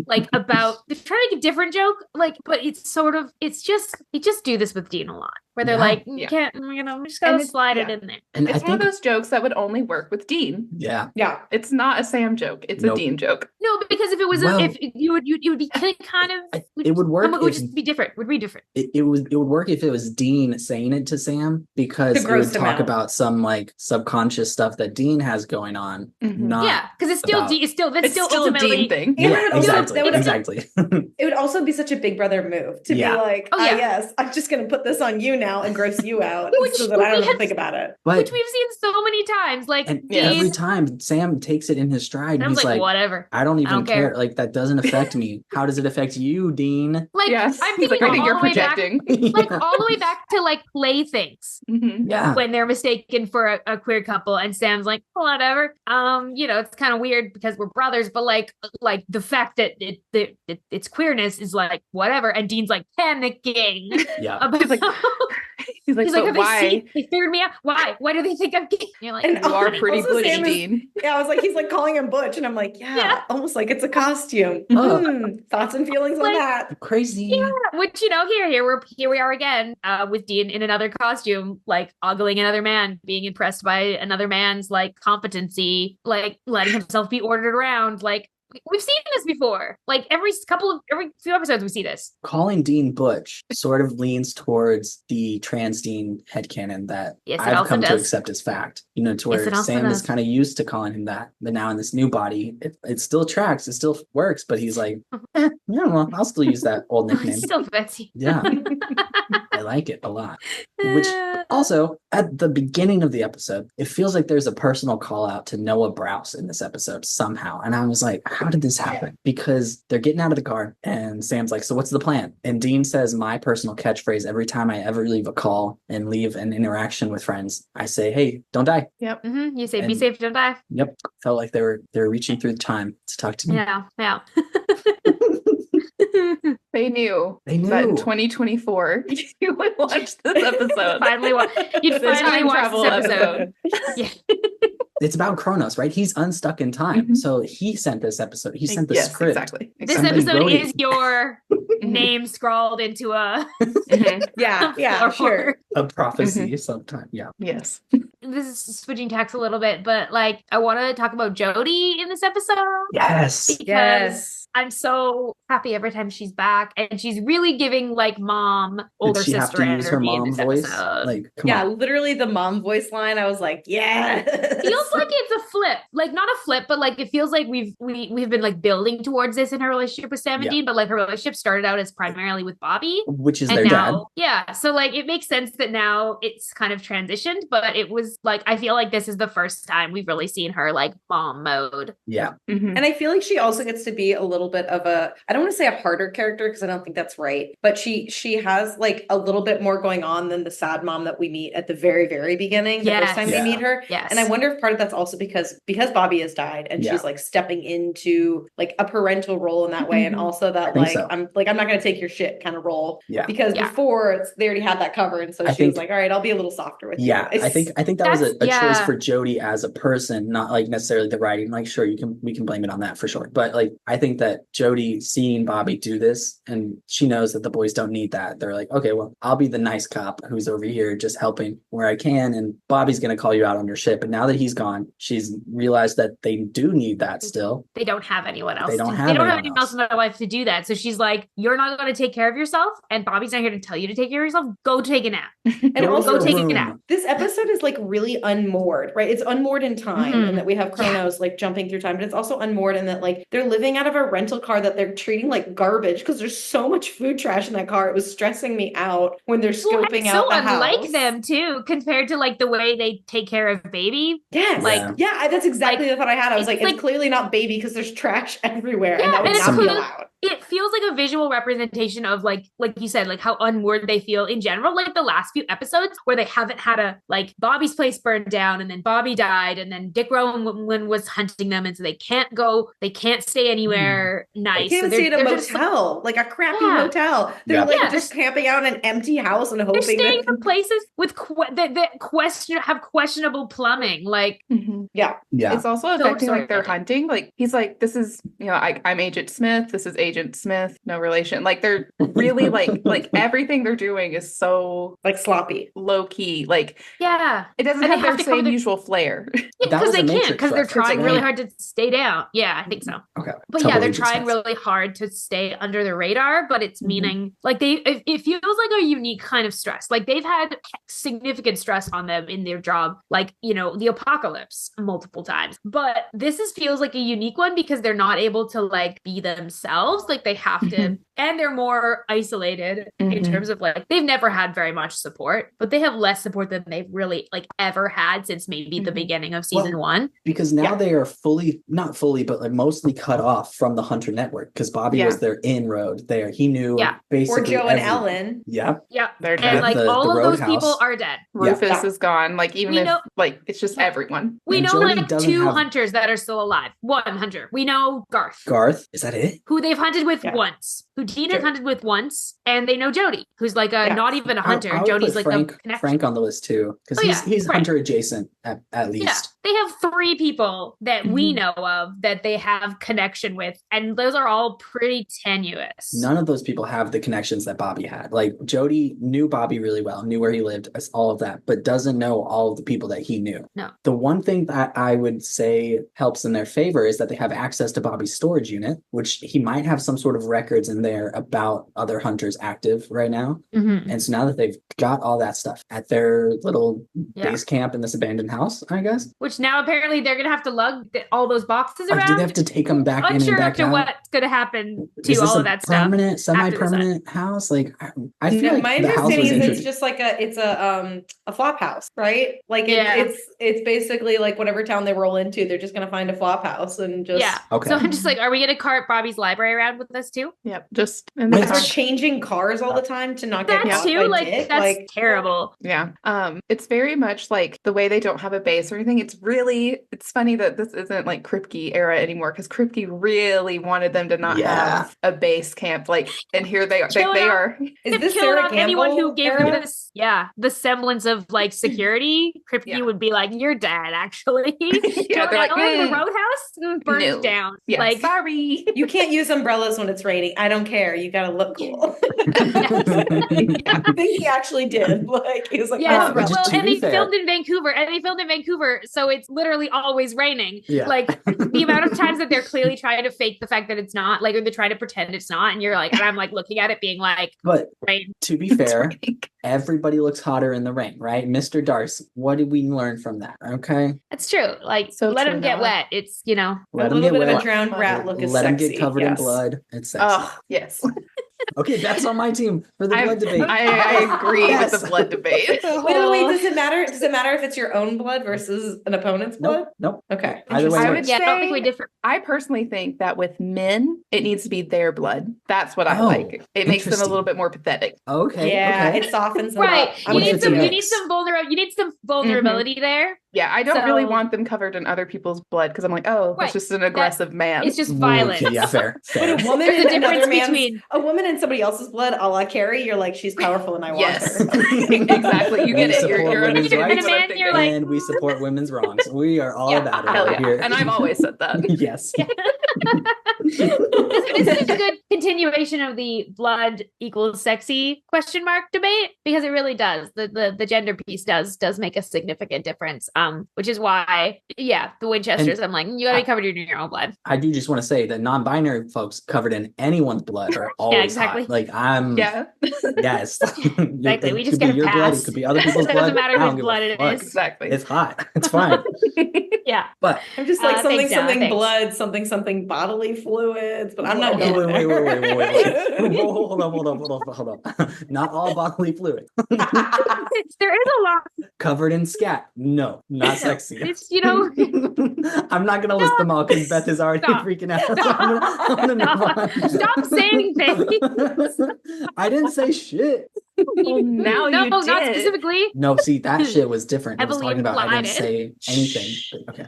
like about. They're trying to make a different joke, like, but it's sort of. It's just they just do this with Dean a lot, where they're Yeah. like, "You Yeah. can't, we just gotta And it's- slide it yeah. in there." And I It's one of think, those jokes that would only work with Dean. yeah, yeah, It's not a Sam joke. It's Nope. a Dean joke. No, because if it was, Well, if you would be kind of, it would work. It would if- just be different. Would be different. it would work if it was Dean saying it to Sam because To it gross would him talk out. about some like subconscious stuff that Dean has going on. Mhm. Not Yeah, because it's still about- it's still It's still a ultimately Dean thing. Yeah, Yeah, exactly. that would- Exactly. it would also be such a Big Brother move to Yeah. be like, Oh, yeah. yes, I'm just gonna put this on you now and gross you out, Which so that I don't we have to had- think about it. But which we've seen so many times. Like and Dean, every time Sam takes it in his stride, and I was he's like, like, whatever. I don't even don't care. care. Like that doesn't affect me. How does it affect you, Dean? Like Yes. I'm He's thinking like, I think all you're the way back, projecting. like all the way back to like playthings. Mhm. Yeah. When they're mistaken for a queer couple and Sam's like, whatever. It's kind of weird because we're brothers, but like the fact that its queerness is like whatever, and Dean's like panicking. Yeah. About He's like, but why? They figured me out. Why do they think I'm gay? You're like, And You are pretty also butch, Sam is- Dean. Yeah, I was like, he's like calling him Butch, and I'm like, Yeah. almost like it's a costume. Thoughts and feelings on Like, that. Crazy. yeah, which here we are again, with Dean in another costume, like ogling another man, being impressed by another man's like competency, like letting himself be ordered around. Like we've seen this before. Like every few episodes we see this. Calling Dean Butch sort of leans towards the trans Dean headcanon that Yes, it I've also come to does. accept as fact. To Yes, where it also Sam is does. kind of used to calling him that, but now in this new body, it still tracks, it still works, but he's like, yeah, well, I'll still use that old nickname. Still Betsy. Yeah, I like it a lot. Which also, at the beginning of the episode, it feels like there's a personal call out to Noah Browse in this episode somehow. And I was like, how did this happen? Because they're getting out of the car and Sam's like, so what's the plan? And Dean says my personal catchphrase every time I ever leave a call and leave an interaction with friends. I say, hey, don't die. Yep. You say, be And- safe, don't die. Yep. Felt like they were reaching through the time to talk to me. Yeah. They knew They that in knew. 2024 you would watch this episode. You'd The finally time watch travel this episode. Yeah. It's about Kronos, right? He's unstuck in time. Mhm. So he sent this episode. He sent the Yes, script. exactly. This Somebody episode wrote it. is your name scrawled into a Yeah, sure. A prophecy sometime. Yeah. Yes. This is switching tacks a little bit, but like I want to talk about Jodi in this episode. Yes. Because Yes. I'm so happy every time she's back, and she's really giving like mom, older Did she have sister to use her energy in mom this voice? episode. Like, come Yeah, on. literally the mom voice line. I was like, yeah. Feels like it's a flip, like not a flip, but like it feels like we've been like building towards this in her relationship with Sam and Yeah. Dean, but like her relationship started out as primarily with Bobby. Which is And their dad. now, yeah. So like it makes sense that now it's kind of transitioned, but it was like I feel like this is the first time we've really seen her like mom mode. Yeah. Mhm. And I feel like she also gets to be a little bit of a, I don't want to say a harder character because I don't think that's right, but she has like a little bit more going on than the sad mom that we meet at the very, very beginning, the first time Yeah. we meet her. Yes. And I wonder if part of that's also because Bobby has died and Yeah. she's like stepping into like a parental role in that way. And Mhm. also that think like, so. I'm not going to take your shit kind of role. Yeah. Because Yeah. before they already had that covered. So I she was think- like, all right, I'll be a little softer with Yeah. you. I think that was a That's- choice yeah. for Jodi as a person, not like necessarily the writing. Like, sure, we can blame it on that for sure. But like I think that Jodi seeing Bobby do this, and she knows that the boys don't need that. They're like, okay, well, I'll be the nice cop who's over here just helping where I can, and Bobby's gonna call you out on your shit. But now that he's gone, she's realized that they do need that still. They don't have anyone else. They don't have anyone anyone else in their life to do that. So she's like, "You're not going to take care of yourself, and Bobby's not here to tell you to take care of yourself. Go take a nap. And Go also Go take room. a nap." this episode is like really unmoored, right? It's unmoored in time, Mhm. and that we have Kronos like jumping through time, but it's also unmoored in that like they're living out of a rental car that they're treating like garbage because there's so much food trash in that car. It was stressing me out when they're Well, scoping and out so the unlike house. them too, compared to like the way they take care of baby. Yes, Like- yeah, that's exactly the thought I had. I was like, it's it's like- clearly not baby because there's trash everywhere, and Yeah, that would and it's not be feels- allowed. It feels like a visual representation of like you said, like how unmoored they feel in general. Like the last few episodes where they haven't had a like Bobby's place burned down, and then Bobby died, and then Dick Rowan was hunting them, and so they can't stay anywhere I nice. can't So even stay at a they're just, motel, like a crappy Yeah. motel. They're Yeah. like Yeah, just camping out in an empty house and they're hoping staying that in places with have questionable plumbing. Like Mhm. yeah. Yeah. It's also So affecting like their sorry. hunting. Like he's like, this is, I'm Agent Smith. This is Agent Smith. No relation. Like they're really like everything they're doing is so Like sloppy. low key. Like yeah, it doesn't And they have their have to cover same their- usual flair. That because was they a can't Matrix because they're reference, trying right? really hard to stay down. Yeah, I think so. Okay. But Couple yeah, they're Agent trying Smiths. really hard to stay under the radar, but it's Mhm. meaning like it feels like a unique kind of stress. Like they've had significant stress on them in their job, like, the apocalypse multiple times. But feels like a unique one because they're not able to like be themselves. Like they have to, Mhm. and they're more isolated in terms of like they've never had very much support, but they have less support than they've really like ever had since maybe the beginning of season one. Because now they are not fully, but like mostly cut off from the Hunter network because Bobby was their inroad there. He knew basically or Joe and Ellen. Yeah, they're dead. And like all of those people are dead. Rufus is gone. Like even if like it's just everyone. We And know Jodi like doesn't two have- hunters that are still alive. One hunter. We know Garth. Garth, is that it? Who they've hunted with once. Who Dean has hunted with once. And they know Jodi, who's like a not even a hunter. I would Jodi's put like Frank on the list too. Because he's hunter adjacent at least. Yeah. They have 3 people that we know of that they have connection with. And those are all pretty tenuous. None of those people have the connections that Bobby had. Like Jodi knew Bobby really well, knew where he lived, all of that, but doesn't know all of the people that he knew. No. The one thing that I would say helps in their favor is that they have access to Bobby's storage unit, which he might have some sort of records in there about other hunters active right now. And so now that they've got all that stuff at their little base camp in this abandoned house, I guess. Which now apparently they're going to have to lug all those boxes around. Do they have to take them back in and Unsure back after out? what's going to happen to Is this all a of that stuff. permanent, semi-permanent house? Like I feel like my the house was understanding is it's introduced. just like a flop house, right? Like it's basically like whatever town they roll into, they're just gonna find a flop house and just Okay. So I'm just like, are we gonna cart Bobby's library around with us too? Yep. Just in like the they're car. changing cars all the time to not get That caught too, by like Dick. that's Like terrible. Yeah. It's very much like the way they don't have a base or anything. It's funny that this isn't like Kripke era anymore because Kripke really wanted them to not have a base camp. Like, and here they are. They are. Is this killing Sarah off anyone who Gamble gave era? them this, the semblance of like security. Kripke would be like, "You're dead, actually." Yeah, they're like, the roadhouse burns down. Yeah, like, sorry. You can't use umbrellas when it's raining. I don't care. You gotta look cool. I think he actually did. Like he was like, yes, but well, to and be they fair- filmed in Vancouver, so it's literally always raining. Yeah. Like the amount of times that they're clearly trying to fake the fact that it's not, like, or they're trying to pretend it's not, and you're like, and I'm like looking at it being like, But rain. to be fair, everybody looks hotter in the rain, right? Mr. Darce, what did we learn from that? Okay. That's true. Like, So let true, him get Noah. wet. It's, Let a him little get bit of wet. a drowned rat look is Let him sexy. get covered in Yes. blood. It's sexy. Oh, yes. Okay, that's on my team for the blood debate. I agree Yes. with the blood debate. Wait, does it matter? Does it matter if it's your own blood versus an opponent's blood? Nope. Okay. Either way I works. would I don't think we say- differ. I personally think that with men, it needs to be their blood. That's what I Oh, like. It makes them a interesting. little bit more pathetic. Okay. Yeah, okay. it softens them Right. up. I'm You gonna need get to some. You mix. need some vulnerability. You need some vulnerability there. Yeah, I don't really So- want them covered in other people's blood because I'm like, oh, Right. that's just an aggressive man. It's just Ooh, violence. okay, yeah, fair. When a woman There's a in another difference man's, between. a woman in somebody else's blood, a la Carrie, you're like, she's powerful and I want Yes. her. Exactly. You get We it. support You're women's understanding rights. what I'm And a man, you're thinking. like, And we support women's wrongs. We are all Yeah, about it Hell over yeah. here. And I've always said that. Yes. This is a good continuation of the blood equals sexy question mark debate because it really does. The gender piece does make a significant difference. Which is why, the Winchesters, I'm like, you gotta be covered in your own blood. I do just want to say that non-binary folks covered in anyone's blood are always exactly. hot. Like I'm Yeah. yes. Exactly. We just could get be a your blood, pass. it could be other people's It blood. doesn't matter I don't whose give a blood it fuck. is. Exactly. It's hot. It's fine. Yeah. But I'm just like something thanks, Donna, something thanks. blood, something bodily fluids, but I'm not wait, going wait, there. wait. Hold on. Not all bodily fluid. There is a lot. Covered in scat. No, not sexy. It's, I'm not gonna list them all because Beth is already Stop. freaking out. So I'm gonna move on. Stop saying things. I didn't say shit. Well, now No, you not did. specifically. No, see, that shit was different. I was Heavily talking about I didn't implied say anything. But okay.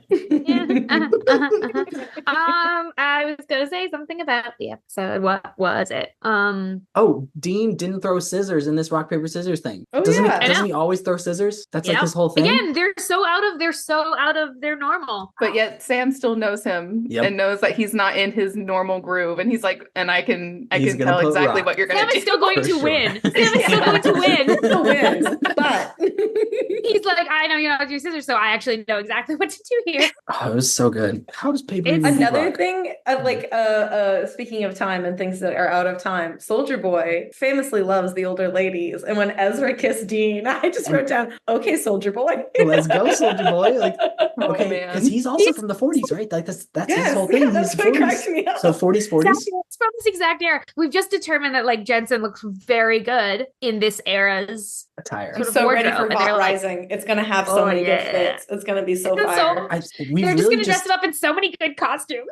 I was gonna say something about the episode. What was it? Oh, Dean didn't throw scissors in this rock, paper, scissors thing. Oh, doesn't yeah. I doesn't know. he always throw scissors? That's like Yep. his whole thing. Again, they're so out of their normal. But yet Sam still knows him Yep. and knows that he's not in his normal groove. And he's like, and I can He's gonna tell put exactly rock. what you're gonna Sam do. is still going For to sure. win. Sam is still going to win. Still wins, but He's like, I know you're not doing scissors, so I actually know exactly what to do here. Oh, it was so good. How does paper It's even beat another rock? thing, speaking of time and things that are out of time, Soldier Boy famously loves the older ladies. And when Ezra kissed Dean, I just wrote down, okay, Soldier Boy. Let's go, Soldier Boy. Like, Oh, okay, man. because he's also from the 40s, right? Like that's his whole thing. Yeah, He's that's what 40s. cracked me up. So 40s, 40s. It's from this exact era. We've just determined that like Jensen looks very good in this era's attire. I'm sort of so ready wardrobe, for and they're Bot like, Rising. It's gonna have so many good fits. It's gonna be so It's fire. We've they're just really gonna dress him up in so many good costumes.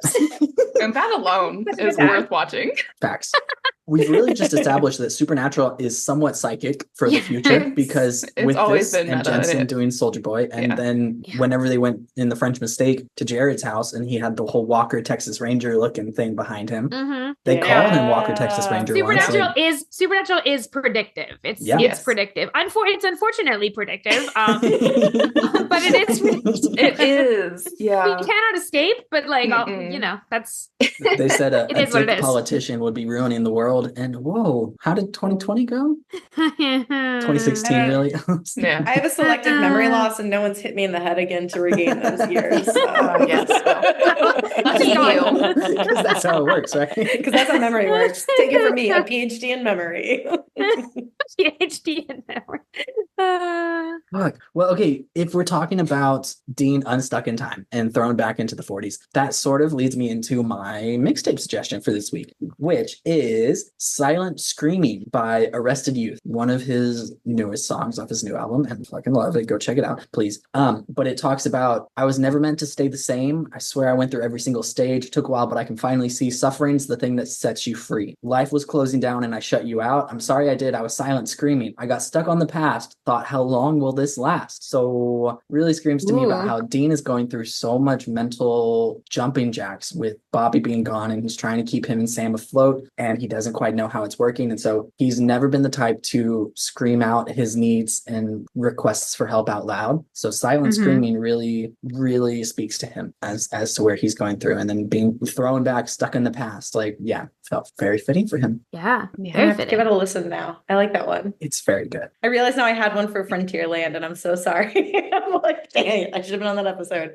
And that alone That's a is good time. worth watching. Facts. We've really just established that Supernatural is somewhat psychic for the future because It's with always this been and meta, Jensen and doing Soldier Boy, and Yeah. then Yeah. whenever they went in the French Mistake to Jared's house and he had the whole Walker Texas Ranger looking thing behind him, Mhm. they Yeah. called him Walker Texas Ranger once. Supernatural is predictive. It's Yeah. it's Yes. predictive. It's unfortunately predictive. But it is predictive. It is. Yeah. You cannot escape, but like Mm-mm. that's They said a It is what it dick is. politician would be ruining the world, and whoa, how did 2020 go? 2016, really? Yeah. I have a selective memory loss, and no one's hit me in the head again to regain those years. Yes. Lucky you. Because that's how it works, right? Because that's how memory works. Take it from me, a PhD in memory. PhD in memory. Fuck. Well, okay, if we're talking about Dean unstuck in time and thrown back into the 40s, that sort of leads me into my mixtape suggestion for this week, which is Silent Screaming by Arrested Youth, one of his newest songs off his new album, and I fucking love it. Go check it out, please. But it talks about, I was never meant to stay the same. I swear I went through every single stage. It took a while, but I can finally see suffering's the thing that sets you free. Life was closing down and I shut you out. I'm sorry I did. I was silent screaming. I got stuck on the past. Thought, how long will this last? So really screams to me about how Dean is going through so much mental jumping jacks with Bobby being gone, and he's trying to keep him and Sam afloat, and he doesn't quite know how it's working. And so he's never been the type to scream out his needs and requests for help out loud. So silent screaming really, really speaks to him as to where he's going through, and then being thrown back, stuck in the past. Like, yeah, felt very fitting for him. Yeah. I Very have to give fitting. it a listen now. I like that one. It's very good. I realize now I had one for Frontierland, and I'm so sorry. I'm like, dang it, I should have been on that episode.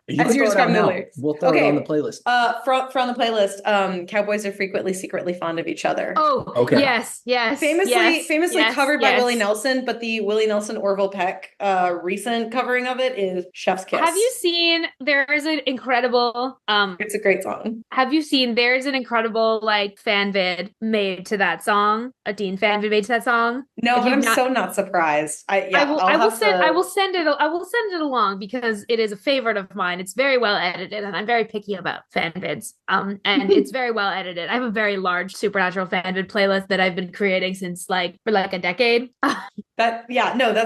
You As can you're throw it out describing the now. lyrics. We'll throw it on the playlist. From the playlist, cowboys are frequently secretly fond of each other. Oh, Okay. yes. Famously yes, covered by yes. Willie Nelson, but the Willie Nelson Orville Peck recent covering of it is Chef's Kiss. Have you seen there is an incredible It's a great song. have you seen there's an incredible like fan vid made to that song? A Dean fan vid made to that song? No, If but you've I'm not- so not surprised. I will send it along because it is a favorite of mine. It's very well edited, and I'm very picky about fan vids. And it's very well edited. I have a very large Supernatural fan vid playlist that I've been creating since for a decade. That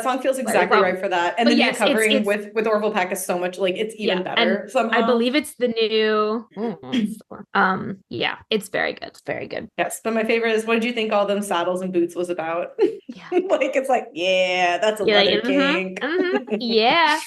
song feels exactly right for that. And But the yes, new covering it's- with Orville Peck is so much like it's even better somehow. I believe it's the new. Yeah, it's very good. It's very good. Yes, but my favorite is what did you think all them saddles and boots was about? Yeah. Like it's like, yeah, that's a You're leather like, king. yeah.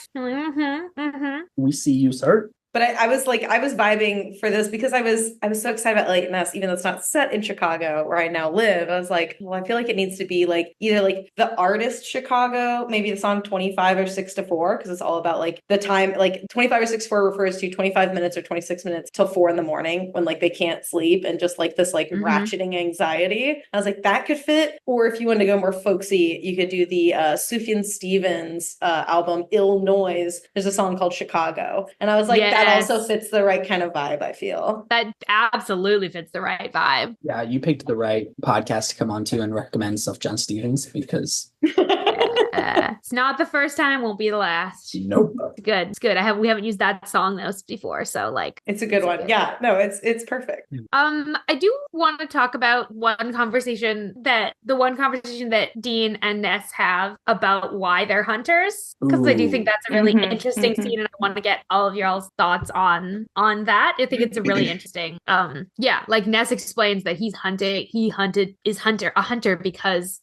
We see you, sir. But I was vibing for this because I was so excited about Late Ness, even though it's not set in Chicago where I now live. I was like, well, I feel like it needs to be like either like the artist Chicago, maybe the song 25 or 6 to 4, because it's all about like the time, like 25 or 6 to 4 refers to 25 minutes or 26 minutes till 4 in the morning when like they can't sleep and just like this like ratcheting anxiety. I was like, that could fit. Or if you want to go more folksy, you could do the Sufjan Stevens album Illinois. There's a song called Chicago. And I was like, that also fits the right kind of vibe, I feel. That absolutely fits the right vibe. Yeah, you picked the right podcast to come on to and recommend Sufjan Stevens because it's not the first time, won't be the last. nope. It's good. It's good. We haven't used that song though before, so like it's a good one. Good. Yeah, no, it's perfect. I do want to talk about the one conversation that Dean and Ness have about why they're hunters, because I do think that's a really interesting scene, and I want to get all of y'all's thoughts on that. I think it's a really interesting. Like Ness explains that he's a hunter because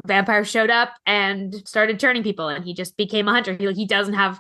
vampires showed up and started turning people, and he just became a hunter. He doesn't have,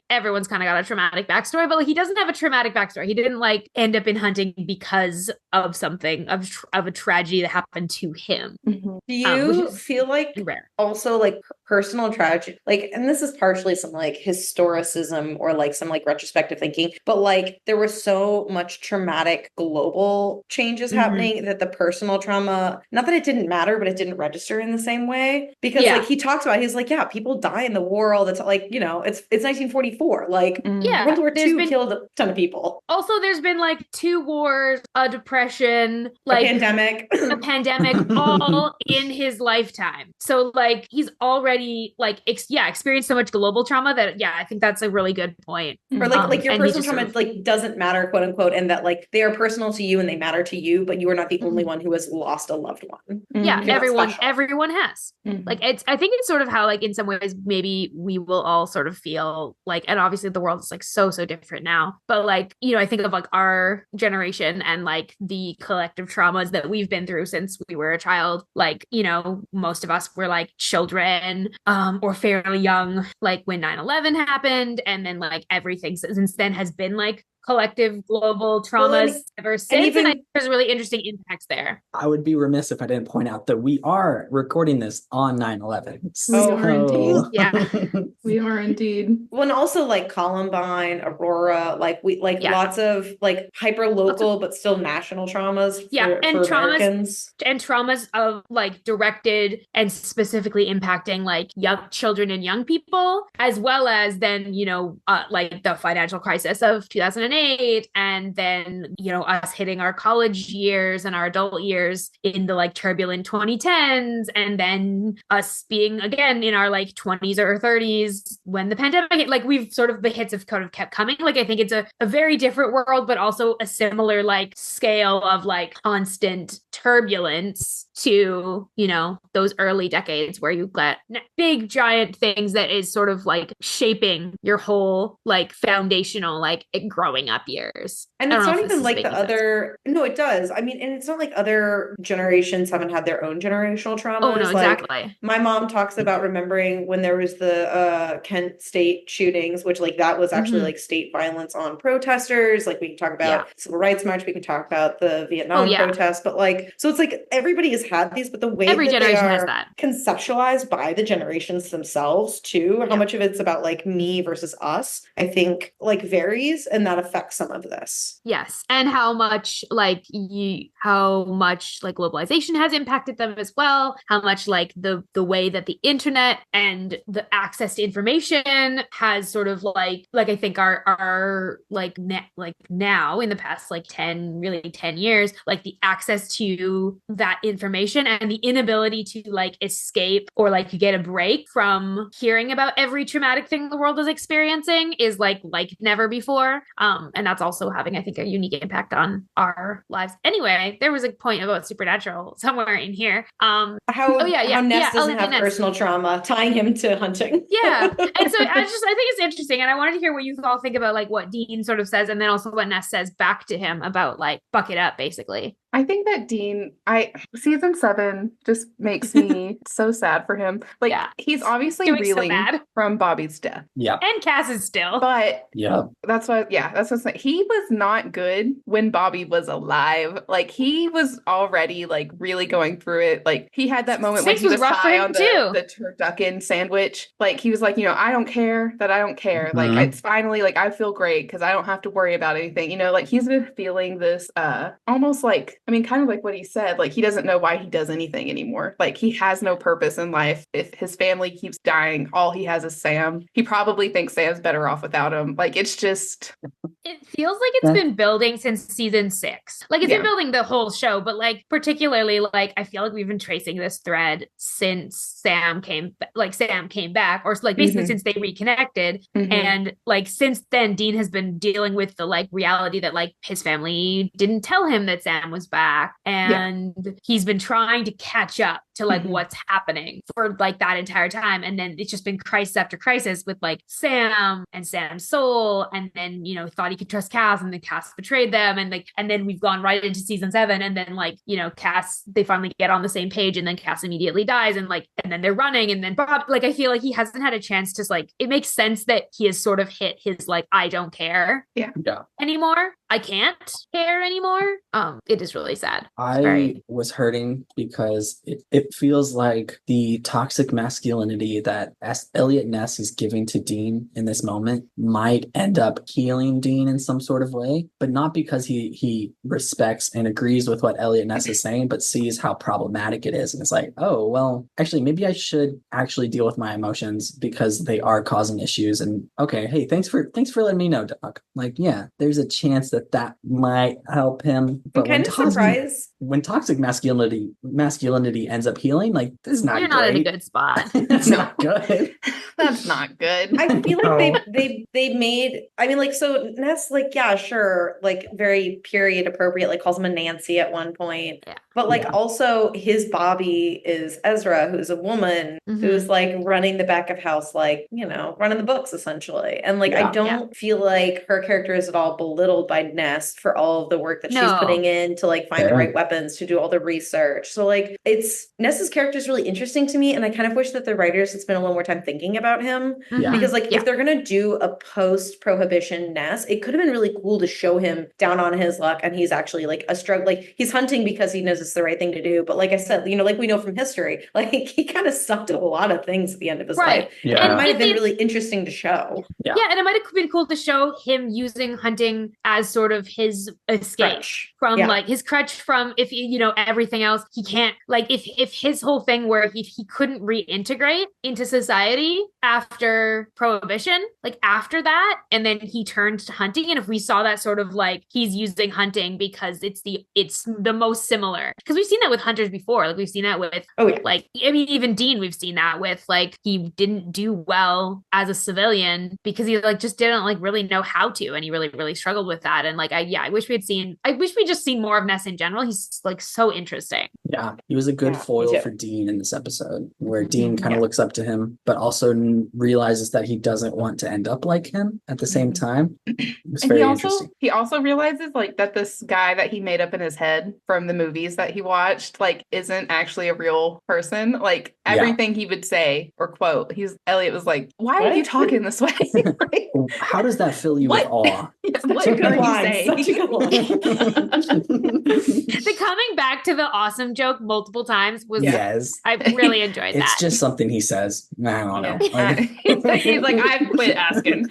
everyone's kind of got a traumatic backstory, but like he doesn't have a traumatic backstory. He didn't like end up in hunting because of something of a tragedy that happened to him. Do you feel like rare. Also like personal tragedy, like, and this is partially some like historicism or like some like retrospective thinking, but like there was so much traumatic global changes happening that the personal trauma, not that it didn't matter, but it didn't register in the same way, because like he talks about about, he's like, yeah, people die in the war all the time. Like, you know, it's 1944. Like, Yeah, World War there's II been- killed a ton of people. Also, there's been like 2 wars, a depression, like A pandemic. a pandemic, all in his lifetime. So like he's already like experienced so much global trauma that I think that's a really good point. Or like your And he personal just trauma sort of- like doesn't matter, quote unquote, and that like they are personal to you and they matter to you, but you are not the only one who has lost a loved one. Yeah, You're not special. everyone has. Like I think it's sort of how like in some ways maybe we will all sort of feel like, and obviously the world is like so different now, but like, you know, I think of like our generation and like the collective traumas that we've been through since we were a child. Like, you know, most of us were like children or fairly young like when 9/11 happened, and then like everything since then has been like collective global traumas ever since. even, and I think there's really interesting impacts there. I would be remiss if I didn't point out that we are recording this on 9/11. We are indeed. Yeah. We are indeed. well, and also like Columbine, Aurora, like we like Yeah. lots of like hyper local but still national traumas and for traumas Americans. and traumas of like directed and specifically impacting like young children and young people, as well as then, you know, like the financial crisis of 2008, and then, you know, us hitting our college years and our adult years in the like turbulent 2010s, and then us being again in our like 20s or 30s when the pandemic hit. Like we've sort of, the hits have kind of kept coming. Like I think it's a very different world, but also a similar like scale of like constant turbulence to, you know, those early decades where you get big giant things that is sort of like shaping your whole like foundational like growing up years. And I it's don't know not if even this is like the making sense. other, no, it does. I mean, and it's not like other generations haven't had their own generational traumas. Oh no, Like, exactly. my mom talks about remembering when there was the Kent State shootings, which like that was actually like state violence on protesters. Like we can talk about Civil Rights March, we can talk about the Vietnam protests, but like, so it's like everybody has had these, but the way Every that they generation has are that. conceptualized by the generations themselves too, how much of it's about like me versus us, I think like varies, and that affects some of this. Yes. And how much like globalization has impacted them as well. How much like the way that the internet and the access to information has sort of like I think our like now in the past like 10 years, like the access to that information and the inability to like escape or like get a break from hearing about every traumatic thing the world is experiencing is like never before. And that's also having, I think, a unique impact on our lives. Anyway, there was a point about Supernatural somewhere in here. How Ness doesn't have personal trauma tying him to hunting. Yeah. And so I think it's interesting. And I wanted to hear what you all think about like what Dean sort of says, and then also what Ness says back to him about like buck it up, basically. I think that Dean, season 7 just makes me so sad for him. Like he's obviously reeling from Bobby's death. Yeah. And Cass is still. But that's what he was not good when Bobby was alive. Like he was already like really going through it. Like he had that moment when he was high on the turducken sandwich. Like he was like, you know, I don't care that I don't care. Like it's finally like I feel great because I don't have to worry about anything. You know, like he's been feeling this almost like, I mean, kind of like what he said, like he doesn't know why he does anything anymore. Like he has no purpose in life. If his family keeps dying, all he has is Sam. He probably thinks Sam's better off without him. Like it's just... It feels like it's been building since season 6. Like it's been building the whole show, but like particularly like I feel like we've been tracing this thread since Sam came back, or like basically since they reconnected. And like since then, Dean has been dealing with the like reality that like his family didn't tell him that Sam was back, and he's been trying to catch up to like what's happening for like that entire time. And then it's just been crisis after crisis with like Sam and Sam's soul, and then, you know, thought he could trust Cass, and then Cass betrayed them, and then we've gone right into season 7, and then like, you know, Cass, they finally get on the same page, and then Cass immediately dies, and then they're running, and then Bob, like I feel like he hasn't had a chance to like, it makes sense that he has sort of hit his like I don't care anymore. I can't care anymore. It is really sad. I was hurting because it feels like the toxic masculinity that Elliot Ness is giving to Dean in this moment might end up healing Dean in some sort of way, but not because he respects and agrees with what Elliot Ness is saying, but sees how problematic it is. And it's like, oh, well, actually, maybe I should actually deal with my emotions because they are causing issues. And okay, hey, thanks for letting me know, Doc. Like, yeah, there's a chance that might help him. But I'm kind of surprised when toxic masculinity ends up healing, like, this is not You're great. not in a good spot. That's not good. That's not good. I feel like No. they made, I mean, like, so Ness, like, yeah, sure, like, very period appropriate, like, calls him a Nancy at one point. Yeah. But, like, Yeah. also his Bobby is Ezra, who's a woman who's, like, running the back of house, like, you know, running the books, essentially. And, like, Yeah. I don't feel like her character is at all belittled by Ness for all of the work that she's No. putting in to, like, find the Yeah. right weapons, to do all the research. So, like, Ness's character is really interesting to me, and I kind of wish that the writers had spent a little more time thinking about him. Yeah. Because, like, Yeah. if they're gonna do a post-prohibition Ness, it could have been really cool to show him down on his luck, and he's actually, like, a struggle. Like, he's hunting because he knows it's the right thing to do. But like I said, you know, like we know from history, like he kind of sucked at a lot of things at the end of his life. Yeah. And it And might have been it- really interesting to show. Yeah. And it might have been cool to show him using hunting as sort of his escape Crutch. from Yeah. like his crutch from, if you know, everything else he can't, like if his whole thing where he couldn't reintegrate into society after prohibition, like after that, and then he turned to hunting, and if we saw that sort of like he's using hunting because it's the most similar, because we've seen that with hunters before, like we've seen that with like, I mean, even Dean, we've seen that with, like, he didn't do well as a civilian because he like just didn't like really know how to, and he really struggled with that. And like I wish we'd just seen more of Ness in general. He's like so interesting. Yeah, he was a good Yeah, me foil too. for Dean in this episode, where Dean kind of Yeah. looks up to him, but also realizes that he doesn't want to end up like him at the same time. It was And very interesting. he also realizes like that this guy that he made up in his head from the movies that he watched like isn't actually a real person. Like everything he would say or quote, Elliot was like, "Why are you talking this way?" Like, How does that fill you with awe? what Such a good are you line, saying? such a good line. The coming back to the awesome joke multiple times was Yes. I really enjoyed that. It's just something he says. I don't know. He's like, I've quit asking.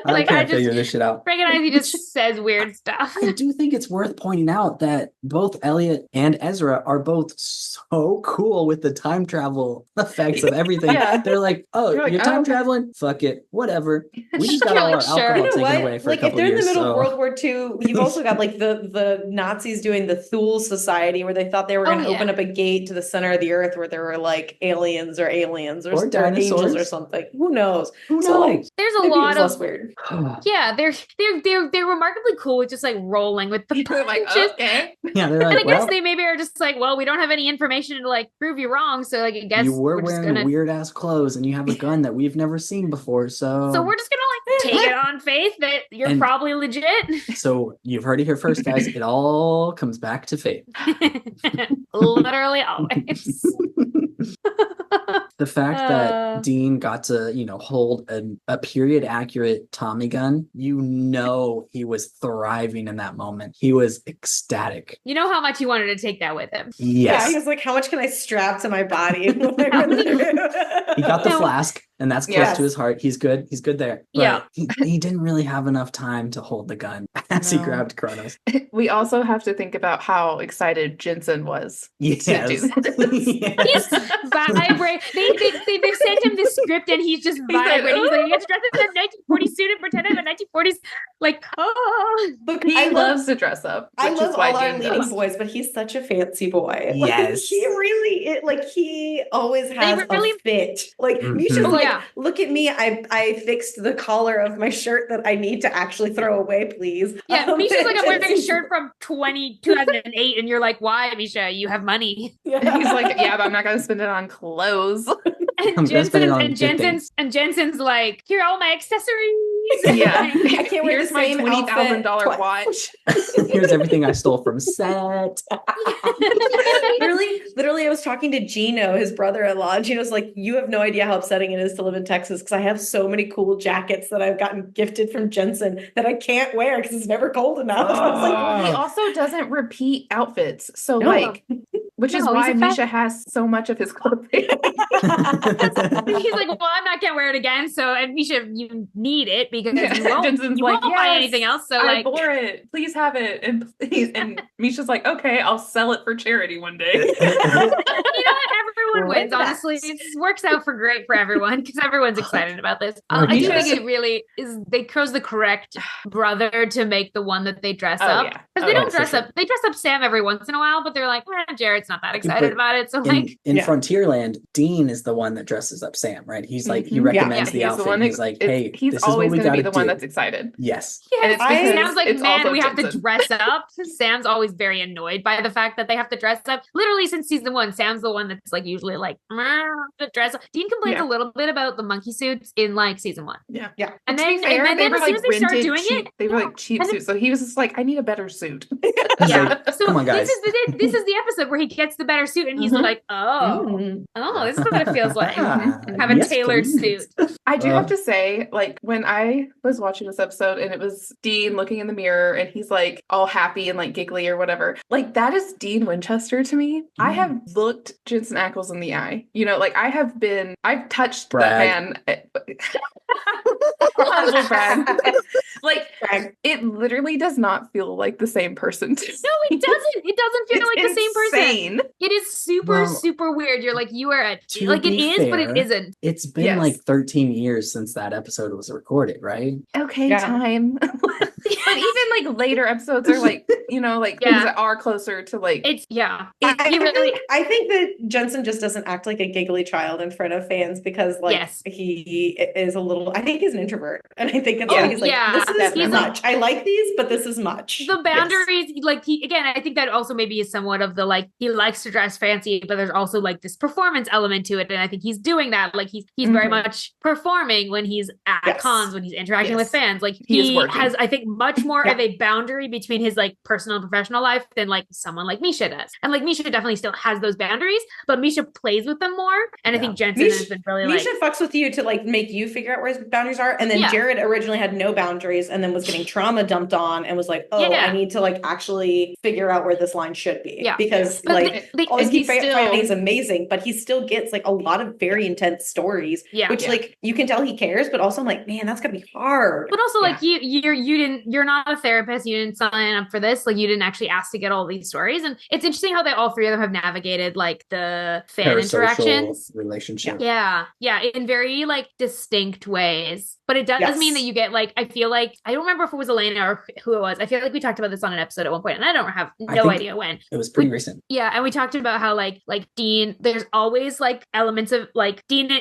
I like, can't I just figure this shit out. recognize he just says weird stuff. I do think it's worth pointing out that both Elliot and Ezra are both so cool with the time travel effects of everything. Yeah. They're like, oh, You're like, you're time oh. traveling? Fuck it. Whatever. We just got You're all like, our sure. alcohol You know taken what? away for Like a if couple they're in the years. middle So. of World War II, you've also got like the Nazis doing the Thule Society, where they thought they were going to open up a gate to the center of the earth where there were like aliens or angels or dinosaurs. or something. Who knows? Who So like knows? There's a maybe it lot was less of weird. yeah, they're remarkably cool with just like rolling with the You're like, punches. okay. Yeah, they're And I like, guess well, they maybe are just like, well, we don't have any information to like prove you wrong, so like I guess you were we're just wearing gonna weird ass clothes and you have a gun that we've never seen before. so we're just gonna like take it on faith that you're And- probably legit. So you've heard it here first, guys. It all comes back to fate. Literally always. The fact that Dean got to, hold a period accurate Tommy gun, he was thriving in that moment. He was ecstatic. You know how much he wanted to take that with him. Yes. Yeah, he was like, how much can I strap to my body? When I run through? He got the No. flask, and that's close Yes. to his heart. He's good. He's good there. But Yeah. he didn't really have enough time to hold the gun as he No. grabbed Kronos. We also have to think about how excited Jensen was. Yes. To do this. He's vibrate. They've sent him the script and he's just like, vibrating. He's like, you have to dress up in a 1940s suit and pretend I'm a 1940s. Like, oh. Look, He I loves to dress up. I which love is why all our Dean leading does. boys, but he's such a fancy boy. Yes. He really, he always has really- a fit. Like, Mhm. Misha's Oh, like, yeah. look at me. I fixed the collar of my shirt that I need to actually throw away, please. Yeah, Misha's like, I'm wearing a Jensen's- shirt from 2008. And you're like, why, Misha? You have money. Yeah. He's like, yeah, but I'm not going to spend it on clothes. And I'm gonna spend it on good Jensen's like, here are all my accessories. Yeah. I can't wear Here's the my same $20,000 outfit watch. Here's everything I stole from set. literally, I was talking to Gino, his brother-in-law. And Gino's like, you have no idea how upsetting it is to live in Texas because I have so many cool jackets that I've gotten gifted from Jensen that I can't wear because it's never cold enough. I was like, Well, he also doesn't repeat outfits. So No. like, which is No, he's why a Misha has so much of his clothing. He's like, well, I'm not gonna wear it again. So, and Misha, you need it because you won't, Jensen's you like, won't buy "Yes, anything else. So, I like, bore it. Please have it." And Misha's like, "Okay, I'll sell it for charity one day." you know what? Everyone Right wins. back. Honestly, it works out for great for everyone because everyone's excited about this. Oh, I do yes. think it really is. They chose the correct brother to make the one that they dress Oh, up yeah. because Oh, they yeah, don't for dress sure. up. They dress up Sam every once in a while, but they're like, Jared's not that excited but about it. So, In, like, in Yeah. Frontierland, Dean is the one that dresses up Sam, right? He's like, he Mhm. recommends the He's outfit. one And he's like, hey, he's this is what always we going to got be to the one do. that's excited. Yes. And it's I- because Sam's like, it's man, also we have to Jensen. dress up. Sam's always very annoyed by the fact that they have to dress up. Literally since season 1, Sam's the one that's like usually like to dress up. Dean complains Yeah. a little bit about the monkey suits in like season 1. Yeah. Yeah. And To then, be fair, and they then were as soon like as they start rented doing cheap. it, They were like cheap And then- suits. So he was just like, I need a better suit. He's yeah. like, So come on, guys. this is the episode where he gets the better suit and he's Mhm. like, this is what it feels like. Have a Yes, tailored please. suit. I do have to say, like, when I was watching this episode and it was Dean looking in the mirror and he's like all happy and like giggly or whatever, like that is Dean Winchester to me. I have looked Jensen Ackles in the eye. You know, like I've touched Brag. that man. Humble brag. Like, Brag. it literally does not feel like the same person to No, it doesn't. It doesn't feel like the same person. insane. It is super, Well, super weird. You're like, you are to like, it be is, but it fair, isn't. It's been Yes. like 13 years since that episode was recorded, right? Okay, Yeah. time. But even like later episodes are like, you know, like Yeah. things that are closer to like It's, yeah. I think that Jensen just doesn't act like a giggly child in front of fans because like Yes. he is a little, I think he's an introvert. And I think it's Yeah. why he's like, Yeah, this is definitely. much. I like these, but this is much. The boundaries, like I think that also maybe is somewhat of the like he likes to dress fancy, but there's also like this performance element to it, and I think he's doing that. Like he's very Mhm. much performing when he's at Yes. cons, when he's interacting with Yes. fans. Like He is he working. has, I think, much more Yeah. of a boundary between his like personal and professional life than like someone like Misha does. And like Misha definitely still has those boundaries, but Misha plays with them more. And I think Jensen has been really like. Misha fucks with you to like make you figure out where his boundaries are. And then Yeah. Jared originally had no boundaries and then was getting trauma dumped on and was like, oh, Yeah. I need to like actually figure out where this line should be. Yeah. Because But like always and keep he's still- finding he's amazing, but he still gets like a lot of very intense stories. Yeah. Which Yeah. like you can tell he cares, but also I'm like, man, that's gonna be hard. But also, like you're not a therapist. You didn't sign up for this. Like you didn't actually ask to get all these stories. And it's interesting how they all three of them have navigated like the fan Parasocial interactions. relationship. Yeah, in very like distinct ways. But it does Yes. mean that you get like I feel like I don't remember if it was Elena or who it was. I feel like we talked about this on an episode at one point, and I don't have I no think- idea when. It was pretty recent. Yeah, and we talked about how like Dean, there's always like elements of like Dean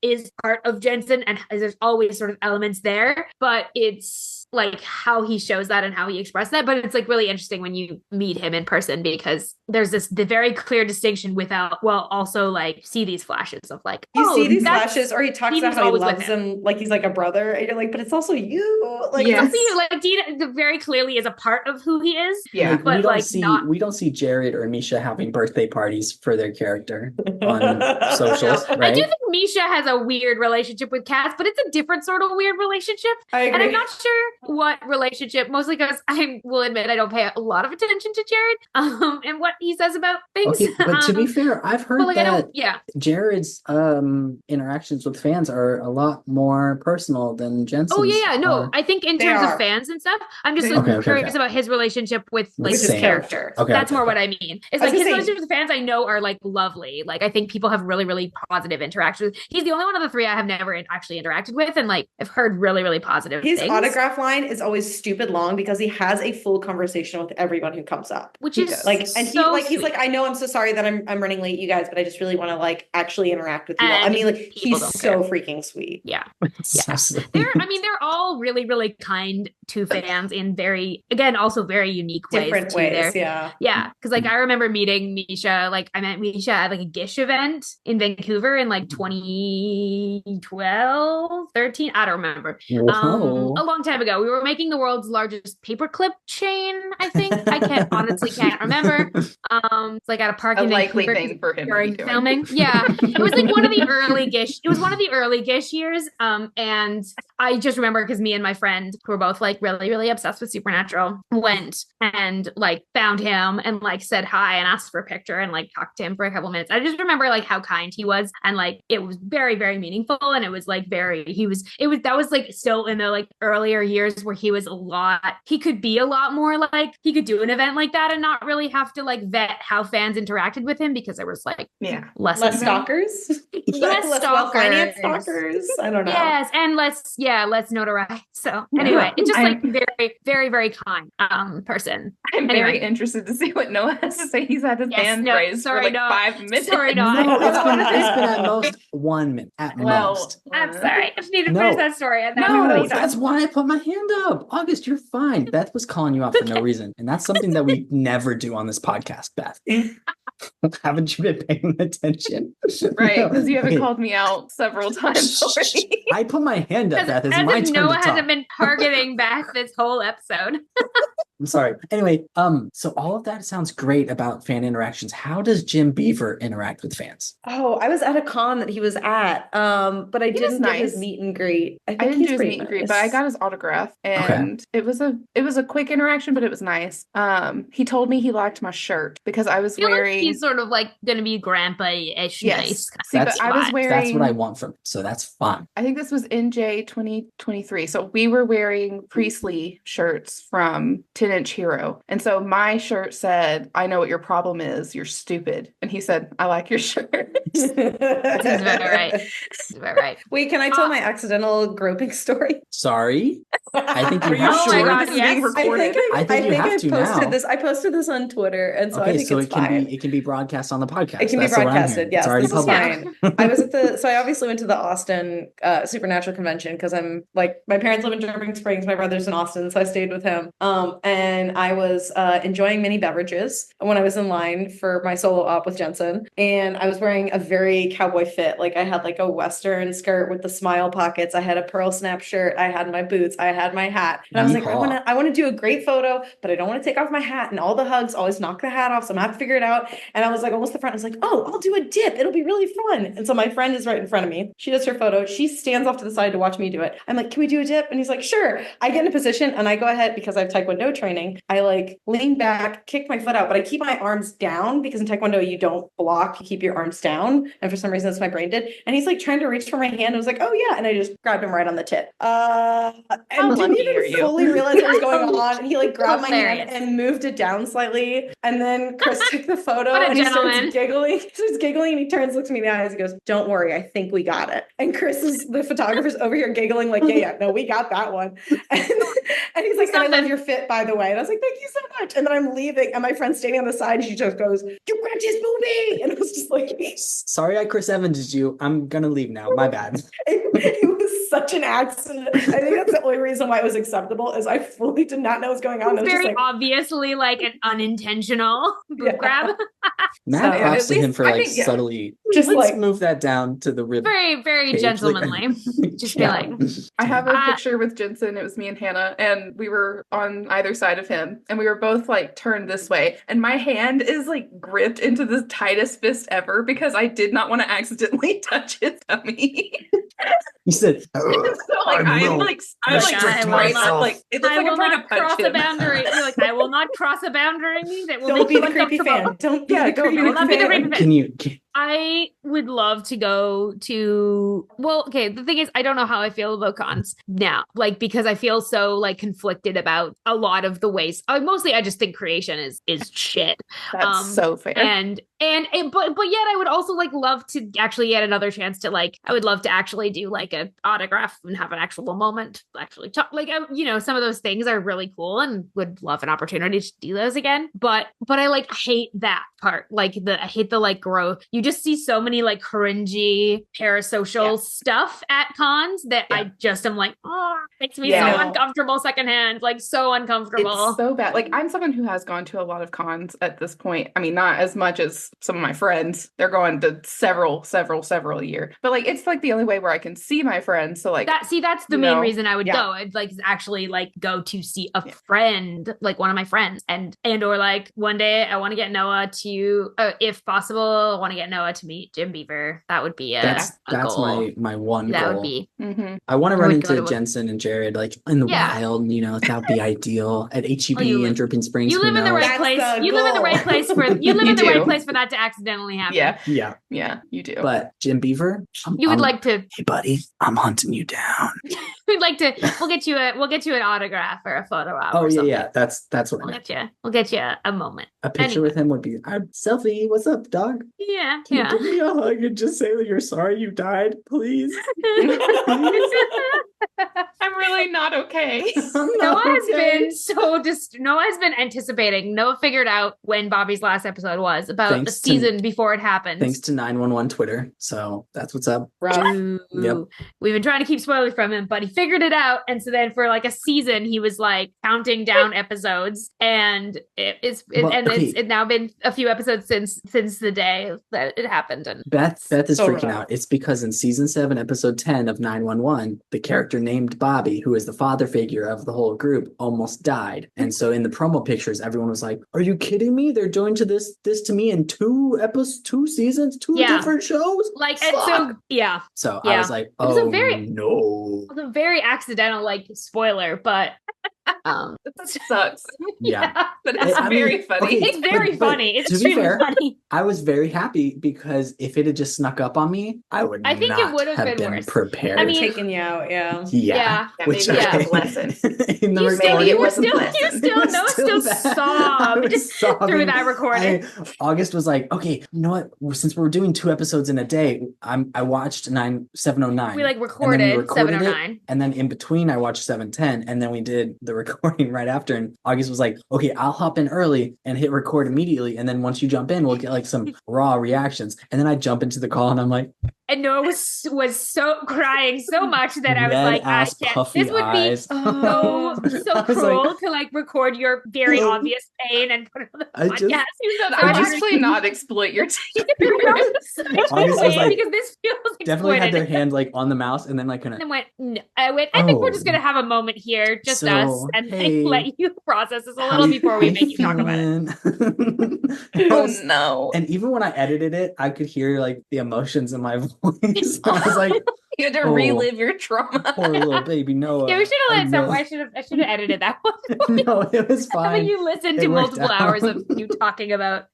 is part of Jensen, and there's always sort of elements there, but it's like how he shows that and how he expressed that. But it's like really interesting when you meet him in person because there's the very clear distinction without also like see these flashes of like You see these that's- flashes, or he talks Dean about is how he always with loves him like he's like a brother, and you're like, but it's also you. Like, Yes. It's also you, like Dean very clearly is a part of who he is. Yeah. Like, but, we don't like, see not- we don't see Jared or Misha having birthday parties for their character on socials, I right? do think Misha has a weird relationship with cats, but it's a different sort of weird relationship. I agree. And I'm not sure what relationship, mostly because I will admit I don't pay a lot of attention to Jared and what he says about things. Okay, but to be fair, I've heard but like I that don't, yeah. Jared's interactions with fans are a lot more personal than Jensen's. Oh yeah, no. are. I think in They terms are. of fans and stuff, I'm just They- like, Okay. curious about his relationship with like With his Sam. character. Okay, That's okay, more okay. what I mean. It's I like was his gonna say- relationship with the fans I know are like lovely. Like I think people have really, really positive interactions. He's the only one of the three I have never actually interacted with, and like I've heard really, really positive His things. autograph line line is always stupid long because he has a full conversation with everyone who comes up. Which is like, and so he's like, I know, I'm so sorry that I'm running late, you guys, but I just really want to like actually interact with you all. I And mean, like, people he's don't so care. freaking sweet. Yeah. So sweet. They're all really, really kind to fans in very, again, also very unique Different ways, yeah. Because like I remember meeting Misha, like I met Misha at like a Gish event in Vancouver in like 2012, 13. I don't remember. Whoa. A long time ago. We were making the world's largest paperclip chain, I think. I honestly can't remember. It's like at a park A in likely Vancouver thing for him to be during doing. filming. Yeah. It was like one of the early Gish. It was one of the early Gish years. And I just remember because me and my friend, who were both like really, really obsessed with Supernatural, went and like found him and like said hi and asked for a picture and like talked to him for a couple minutes. I just remember like how kind he was and like it was very, very meaningful. And it was like that was like still in the like earlier years where he could be a lot more like he could do an event like that and not really have to like vet how fans interacted with him because there was like less stalkers. Less Less well-financed stalkers. I don't know. Yes, and less notoriety. So anyway, it's just like very, very, very kind person. I'm very interested to see what Noah has to say. He's had his hand raised for like 5 minutes. Sorry, No, it's been at most 1 minute. At most. I'm sorry. I just need to finish that story. And No, that's why I put my hand up. August, you're fine. Beth was calling you out for no reason. And that's something that we never do on this podcast, Beth. Haven't you been paying attention? Right, because you haven't called me out several times already. I put my hand up, Beth. It's my turn Noah to talk. hasn't been targeting Beth this whole episode. I'm sorry. Anyway, so all of that sounds great about fan interactions. How does Jim Beaver interact with fans? Oh, I was at a con that he was at, but I didn't get his meet and greet. I didn't do his meet and greet, but I got his autograph, and it was a quick interaction, but it was nice. He told me he liked my shirt because I was wearing. Like he's sort of like going to be grandpa-ish, nice. That's I what I want from him, so that's fun. I think this was NJ 2023, so we were wearing Priestley shirts from 10-inch Hero, and so my shirt said, "I know what your problem is. You're stupid," and he said, "I like your shirt." That's about right. Wait, can I tell my accidental groping story? Sorry, I think you Are have you to. sure this is being recorded? I think you have to posted now. this. I posted this on Twitter, and so Okay, I think so it's fine. it can be broadcast on the podcast. It can be broadcasted. Yes, it's already this is public. fine. I was so I obviously went to the Austin Supernatural convention because I'm like, my parents live in Dripping Springs, my brother's in Austin, so I stayed with him. And I was enjoying many beverages when I was in line for my solo op with Jensen, and I was wearing a very cowboy fit. Like I had like a Western skirt with the smile pockets. I had a pearl snap shirt. I had my boots. I had my hat. And I was like, I want to do a great photo, but I don't want to take off my hat. And all the hugs always knock the hat off, so I'm gonna have to figure it out. And I was like, almost the front. I was like, oh, I'll do a dip. It'll be really fun. And so my friend is right in front of me. She does her photo. She stands off to the side to watch me do it. I'm like, can we do a dip? And he's like, sure. I get in a position and I go ahead because I have Taekwondo training. I like lean back, kick my foot out, but I keep my arms down because in Taekwondo you don't block, you keep your arms down. And for some reason that's my brain did. And he's like trying to reach for my hand. I was like, oh yeah. And I just grabbed him right on the tip. And didn't even fully realize what was going on. And he like grabbed my hand and moved it down slightly. And then Chris took the photo and he starts giggling. He starts giggling and he turns, looks me in the eyes. He goes, don't worry, I think we got it. And Chris is the photographer's over here giggling like, yeah, no, we got that one. And he's like, I love your fit, by the way. And I was like, thank you so much. And then I'm leaving and my friend's standing on the side. She just goes, you grabbed his booby. And I was just like, sorry, I Chris Evans you. I'm going to leave now. My bad. It was such an accident. I think that's the only reason why it was acceptable is I fully did not know what was going on. It was very just like, obviously like an unintentional boob grab. Mad props to him for like subtly just like move that down to the rib. Very, very page. Gentlemanly. Just be like, I have a picture with Jensen. It was me and Hannah, and we were on either side of him, and we were both like turned this way. And my hand is like gripped into the tightest fist ever because I did not want to accidentally touch his tummy. You said, so, like, I'm like right up, like it looks like I'm trying to cross punch him. a boundary. You're like, I will not cross a boundary that will don't make be you the creepy uncomfortable. fan. Don't be the creepy not be the fan. creepy fan. can you I would love to go to, well, okay, the thing is, I don't know how I feel about cons now, like, because I feel so like conflicted about a lot of the ways. Mostly I just think creation is shit. That's so fair. But yet I would also like love to actually get another chance to like, I would love to actually do like an autograph and have an actual moment, actually talk, like, some of those things are really cool and would love an opportunity to do those again. But I like hate that part. Like I hate the like growth. You just see so many like cringy parasocial stuff at cons that I just am like, oh, it makes me so uncomfortable secondhand, like so uncomfortable. It's so bad. Like I'm someone who has gone to a lot of cons at this point. I mean, not as much as some of my friends. They're going to several a year. But like it's like the only way where I can see my friends. So like that's the main reason I would go. I'd like actually like go to see a friend, like one of my friends, and or like one day I want to get Noah to, if possible, I want to get Noah to meet Jim Beaver. That would be that's goal. my one that goal. Would be. Mm-hmm. I want to run into Jensen and Jared like in the wild. That would be ideal at HEB in Dripping Springs. You live in the right place. You live in the right place for right place for that to accidentally happen. Yeah, you do. But Jim Beaver, you would like to. Hey, buddy, I'm hunting you down. We'd like to. We'll get you an autograph or a photo op. Oh yeah. That's what We'll get you a moment. A picture with him would be selfie. What's up, dog? Yeah. Can you give me a hug and just say that you're sorry you died, please? I'm really not okay. Noah has been anticipating. Noah figured out when Bobby's last episode was about a season before it happened. Thanks to 911 Twitter. So that's what's up. Yep. We've been trying to keep spoilers from him, but he figured it out. And so then for like a season, he was like counting down episodes, and it's now been a few episodes since the day that it happened. And Beth is freaking out. It's because in season 7, episode 10 of 911, the character named Bobby, who is the father figure of the whole group, almost died. And so in the promo pictures, everyone was like, "Are you kidding me? They're doing this to me in 2 seasons, 2 different shows." Like, Fuck. and so yeah. So I was like, "Oh, no!" It was a very accidental like spoiler, but that sucks. Yeah. But it's very funny. Okay, it's very funny. It's extremely funny. I was very happy because if it had just snuck up on me, I would it would have been worse. Prepared. I mean, taking you out, Which maybe a lesson. In the recording, Noah still sobbed through that recording. August was like, "Okay, you know what? Since we're doing 2 episodes in a day, I watched 709. We recorded 709, and then in between I watched 710, and then we did the recording right after. And August was like, "Okay, I'll hop in early and hit record immediately, and then once you jump in, we'll get like some raw reactions." And then I jump into the call, and I'm like. And Noah was so crying so much that I was like, I can't. This would be so cruel to like record your very obvious pain and put it on the podcast. I would actually not exploit your team. August was like, because this feels definitely had their hand like on the mouse and then like kind of. And went, no. I think we're just gonna have a moment here, just us, and let you process this a little before we make you talk about it. No! And even when I edited it, I could hear like the emotions in my voice. I was like, you had to relive your trauma. Poor little baby Noah. Yeah, we should have let some. I should have edited that one. No, it was fine. Having you listen to multiple hours of you talking about.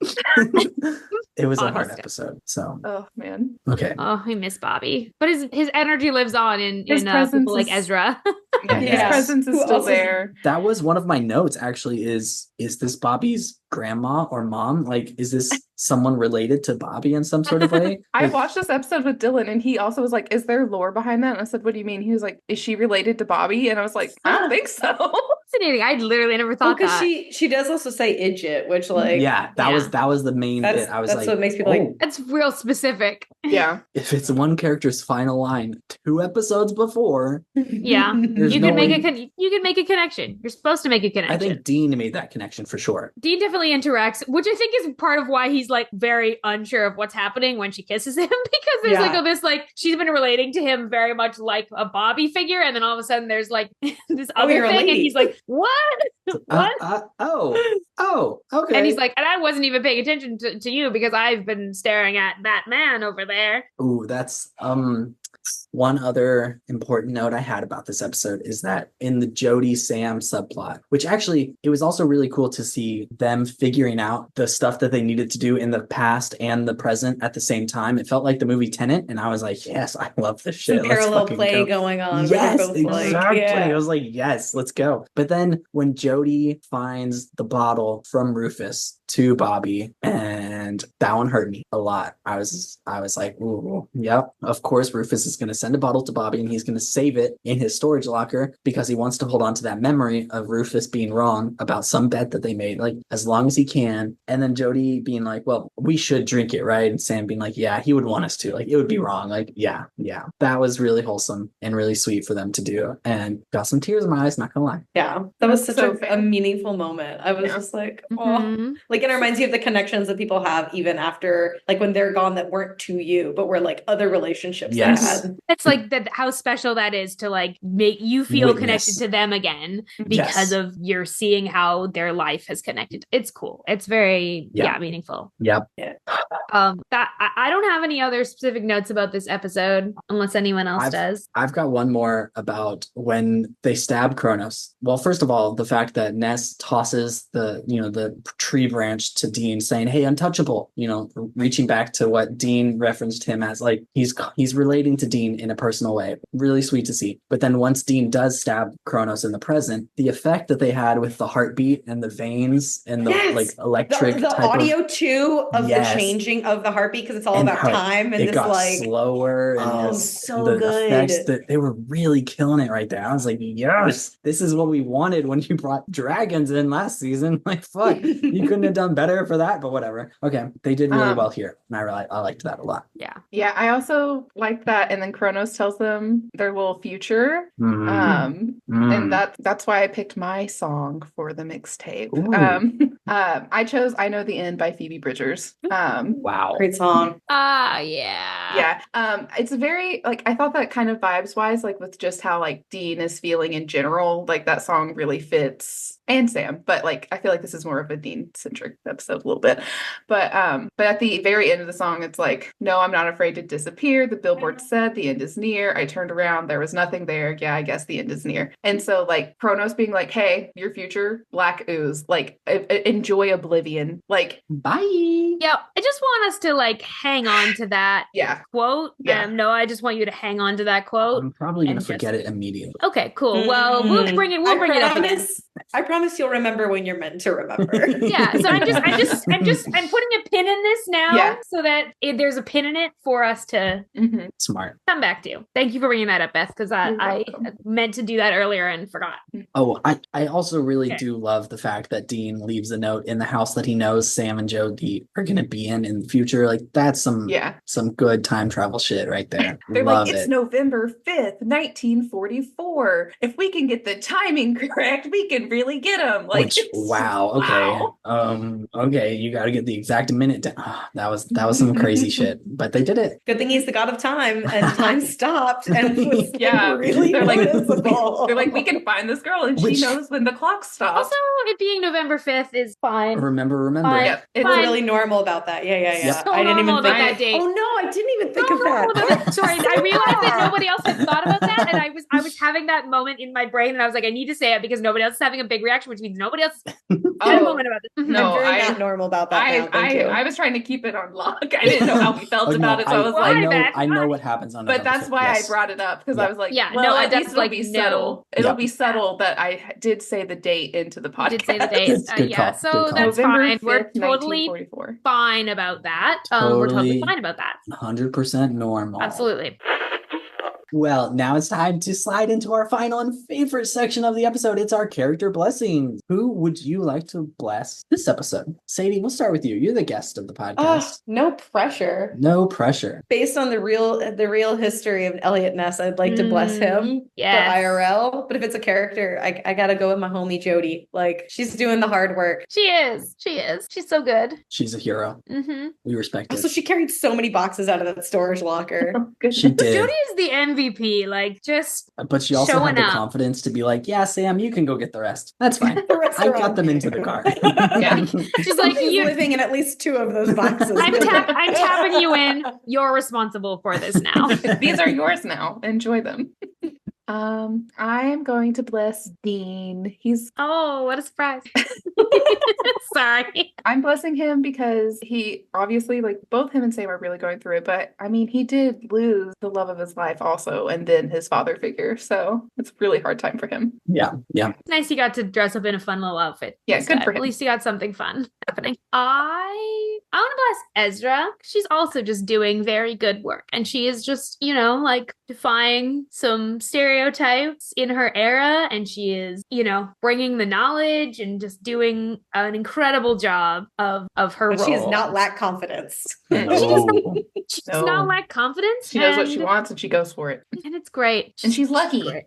It was a hard episode. So. Oh man. Okay. Oh, we miss Bobby, but his energy lives on in people like Ezra. His presence is still there. That was one of my notes. Actually, is this Bobby's grandma or mom? Like, is this someone related to Bobby in some sort of way? I watched this episode with Dylan, and he also was like, "Is there lore behind that?" And I said, "What do you mean?" He was like, "Is she related to Bobby?" And I was like, "I don't think so." Fascinating. I literally never thought that. She does also say idjit, which that was the main bit. I was that's like, what makes people like. That's real specific. Yeah. If it's one character's final line 2 episodes before, yeah, you can make a connection. You're supposed to make a connection. I think Dean made that connection for sure. Dean definitely interacts, which I think is part of why he's like very unsure of what's happening when she kisses him, because there's like this like she's been relating to him very much like a Bobby figure, and then all of a sudden there's like this other thing, and he's like, "What? What?" Okay. And he's like, "And I wasn't even paying attention to you because I've been staring at that man over there." Ooh, that's One other important note I had about this episode is that in the Jodi Sam subplot, which actually it was also really cool to see them figuring out the stuff that they needed to do in the past and the present at the same time. It felt like the movie Tenet, and I was like, yes, I love this shit. Some Let's parallel fucking play go. going on. Yes, where they're both exactly. Like, I was like, yes, let's go. But then when Jodi finds the bottle from Rufus to Bobby, and that one hurt me a lot. I was like, ooh, yep, of course Rufus is going to send a bottle to Bobby, and he's going to save it in his storage locker because he wants to hold on to that memory of Rufus being wrong about some bet that they made, like as long as he can. And then Jodi being like, well, we should drink it, right? And Sam being like, yeah, he would want us to, like it would be wrong. Like, yeah. That was really wholesome and really sweet for them to do, and got some tears in my eyes, not gonna lie. Yeah, that was such So a meaningful moment. I was just like, oh, Mhm. like it reminds you of the connections that people have even after, like when they're gone, that weren't to you, but were like other relationships Yes. they had. It's like that, how special that is to like make you feel Witness. connected to them again because Yes. of you're seeing how their life has connected. It's cool. It's very meaningful. Yep. That I don't have any other specific notes about this episode unless anyone else does. I've got one more about when they stab Kronos. Well, first of all, the fact that Ness tosses the tree branch to Dean saying, hey, untouchable, reaching back to what Dean referenced him as, like he's relating to Dean in a personal way. Really sweet to see. But then once Dean does stab Kronos in the present, the effect that they had with the heartbeat and the veins and the like electric the type audio of, too of the changing of the heartbeat, because it's all and about how time and it this got like slower and so the good. effects that they were really killing it right there. I was like, yes, this is what we wanted when you brought dragons in last season. Like, fuck, you couldn't have done better for that, but whatever. Okay, they did really well here, and I liked that a lot. Yeah, I also liked that. And then Kronos tells them their little future, and that's why I picked my song for the mixtape. I chose "I Know the End" by Phoebe Bridgers. Wow, great song. Yeah. It's a very, like, I thought that kind of vibes wise, like with just how like Dean is feeling in general, like that song really fits, and Sam, but like I feel like this is more of a Dean centric episode a little bit. But at the very end of the song, it's like, no, I'm not afraid to disappear. The billboard said the end is near. I turned around, there was nothing there. Yeah, I guess the end is near. And so like Kronos being like, hey, your future, black ooze, like enjoy oblivion, like bye. Yep. I just want us to like hang on to that quote. No, I just want you to hang on to that quote. I'm probably gonna forget it immediately. Okay, cool. Well, we'll bring it up again. I promise you'll remember when you're meant to remember. Yeah. So I'm putting a pin in this now so that there's a pin in it for us to smart come back to. Thank you for bringing that up, Beth, because I meant to do that earlier and forgot. Oh, I also really do love the fact that Dean leaves a note in the house that he knows Sam and Jodi are going to be in the future. Like that's some good time travel shit right there. They're love like, it's November 5th, 1944. If we can get the timing correct, we can really get them. Like, okay, you got to get the exact minute down. That was some crazy shit, but they did it. Good thing he's the god of time, and time stopped and was really they're noticeable. They're like, we can find this girl, and she knows when the clock stops. Also, it being November 5th is fine. Remember. Yep. It's really normal about that. Yeah. So I didn't even think about that date. Oh no, I didn't even think of that. Sorry, I realized that nobody else had thought about that, and I was having that moment in my brain, and I was like, I need to say it because nobody else is having a big reaction, which means nobody else had a moment about this. No, I'm very not normal about that. I was trying to keep it on lock. I didn't know how we felt about it, so I was like, I know what happens on. But that's why I brought it up, because I was like, at least it'll be subtle. It'll be subtle that I did say the date into the podcast. Did say the date. So that's fine. We're totally fine about that. We're totally fine about that. 100% normal. Absolutely. Well, now it's time to slide into our final and favorite section of the episode. It's our character blessings. Who would you like to bless this episode? Sadie, we'll start with you. You're the guest of the podcast. No pressure. No pressure. Based on the real history of Elliot Ness, I'd like to bless him for IRL. But if it's a character, I gotta go with my homie Jodi. Like, she's doing the hard work. She is. She's so good. She's a hero. We respect it. So she carried so many boxes out of that storage locker. She did. Jodi is the MVP, like just But she also showing had the up. confidence to be like, yeah, Sam, you can go get the rest. That's fine. The rest I are got on them me. into the car. Yeah. She's like, Somebody's you, living in at least 2 of those boxes. I'm tapping you in. You're responsible for this now. These are yours now. Enjoy them. I am going to bless Dean. Oh, what a surprise. Sorry. I'm blessing him because he obviously, like, both him and Sam are really going through it, but I mean, he did lose the love of his life also, and then his father figure. So it's a really hard time for him. Yeah. Nice you got to dress up in a fun little outfit. Yeah, this good time. for him. At least you got something fun happening. I want to bless Ezra. She's also just doing very good work. And she is just, like defying some stereotypes in her era. And she is, bringing the knowledge and just doing an incredible job of her But role. she does not lack confidence. No. She does not lack confidence. She knows what she wants and she goes for it. And it's great. And she's lucky. Great.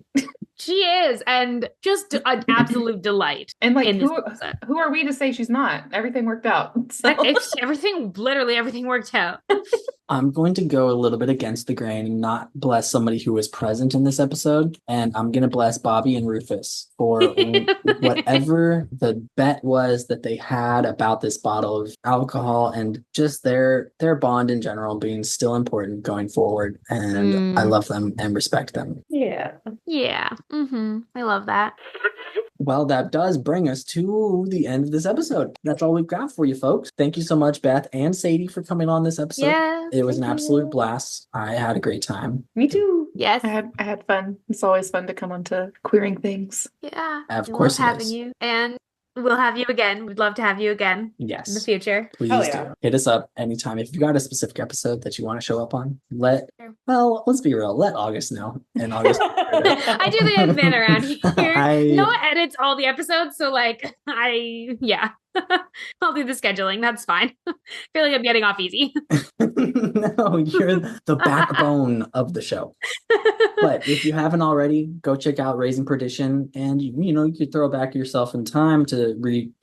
She is, and just an absolute delight. And like, in this who are we to say she's not? Everything worked out. So. Literally everything worked out. I'm going to go a little bit against the grain and not bless somebody who was present in this episode. And I'm going to bless Bobby and Rufus for whatever the bet was that they had about this bottle of alcohol and just their bond in general being still important going forward. And I love them and respect them. Yeah. Yeah. I love that. Well, that does bring us to the end of this episode. That's all we've got for you, folks. Thank you so much, Beth and Sadie, for coming on this episode. Yeah, it was an absolute blast. I had a great time. Me too. Yes. I had fun. It's always fun to come on to Queering Things. Yeah. Of course, love having you, and we'll have you again. We'd love to have you again. Yes. In the future. Please do. Hit us up anytime. If you got a specific episode that you want to show up on, let's be real. Let August know. And August. I do the admin around here. Noah edits all the episodes, so I'll do the scheduling. That's fine. I feel like I'm getting off easy. No, you're the backbone of the show. But if you haven't already, go check out Raising Perdition, and you could throw back yourself in time to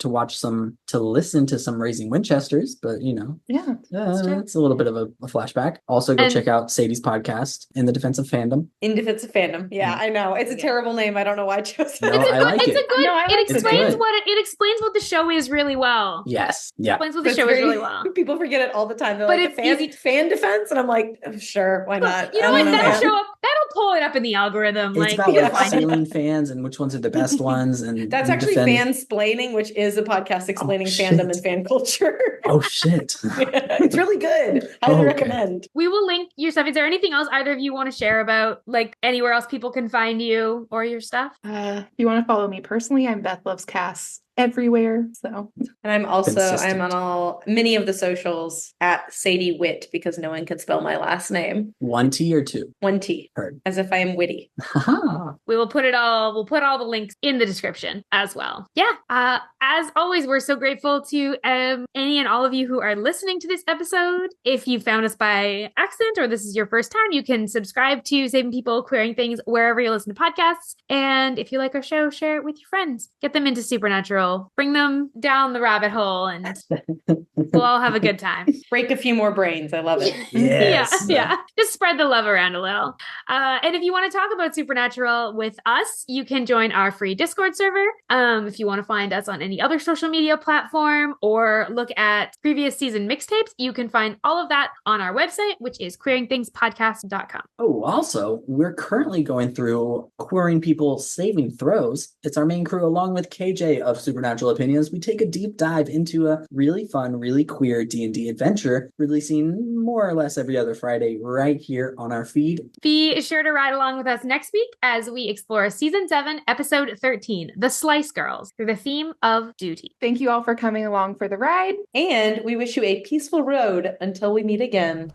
listen to some Raising Winchesters. But it's a little bit of a flashback. Also, go check out Sadie's podcast, In the Defense of Fandom. In Defense of Fandom. Yeah, I know it's a terrible name. I don't know why I chose it. No, I like it. It explains what the show is really well. Yes. Yeah. Explains what the show is really well. People forget it all the time. They're but like, it's fan defense, and I'm like, oh, sure, why not? You know what? That'll show up. That'll pull it up in the algorithm. It's about stealing fans and which ones are the best ones. And that's actually fansplaining, which is a podcast explaining fandom and fan culture. Oh shit! It's really good. Highly recommend. We will link your stuff. Is there anything else either of you want to share about, like anywhere else people can find you or your stuff? If you want to follow me personally, I'm Beth Loves Cass everywhere. So, and I'm on many of the socials at Sadie Witt because no one can spell my last name. 1 T or 2? 1 T. Heard. As if I am witty. We will put we'll put all the links in the description as well. Yeah. As always, we're so grateful to any and all of you who are listening to this episode. If you found us by accident or this is your first time, you can subscribe to Saving People, Queering Things wherever you listen to podcasts. And if you like our show, share it with your friends. Get them into Supernatural. Bring them down the rabbit hole and we'll all have a good time. Break a few more brains. I love it. Yes. Yeah. Just spread the love around a little. And if you want to talk about Supernatural with us, you can join our free Discord server. If you want to find us on any other social media platform or look at previous season mixtapes, you can find all of that on our website, which is queeringthingspodcast.com. Oh, also, we're currently going through Queering People Saving Throws. It's our main crew along with KJ of Supernatural Opinions. We take a deep dive into a really fun, really queer D&D adventure, releasing more or less every other Friday right here on our feed. Be sure to ride along with us next week as we explore Season 7, Episode 13, The Slice Girls, through the theme of duty. Thank you all for coming along for the ride. And we wish you a peaceful road until we meet again.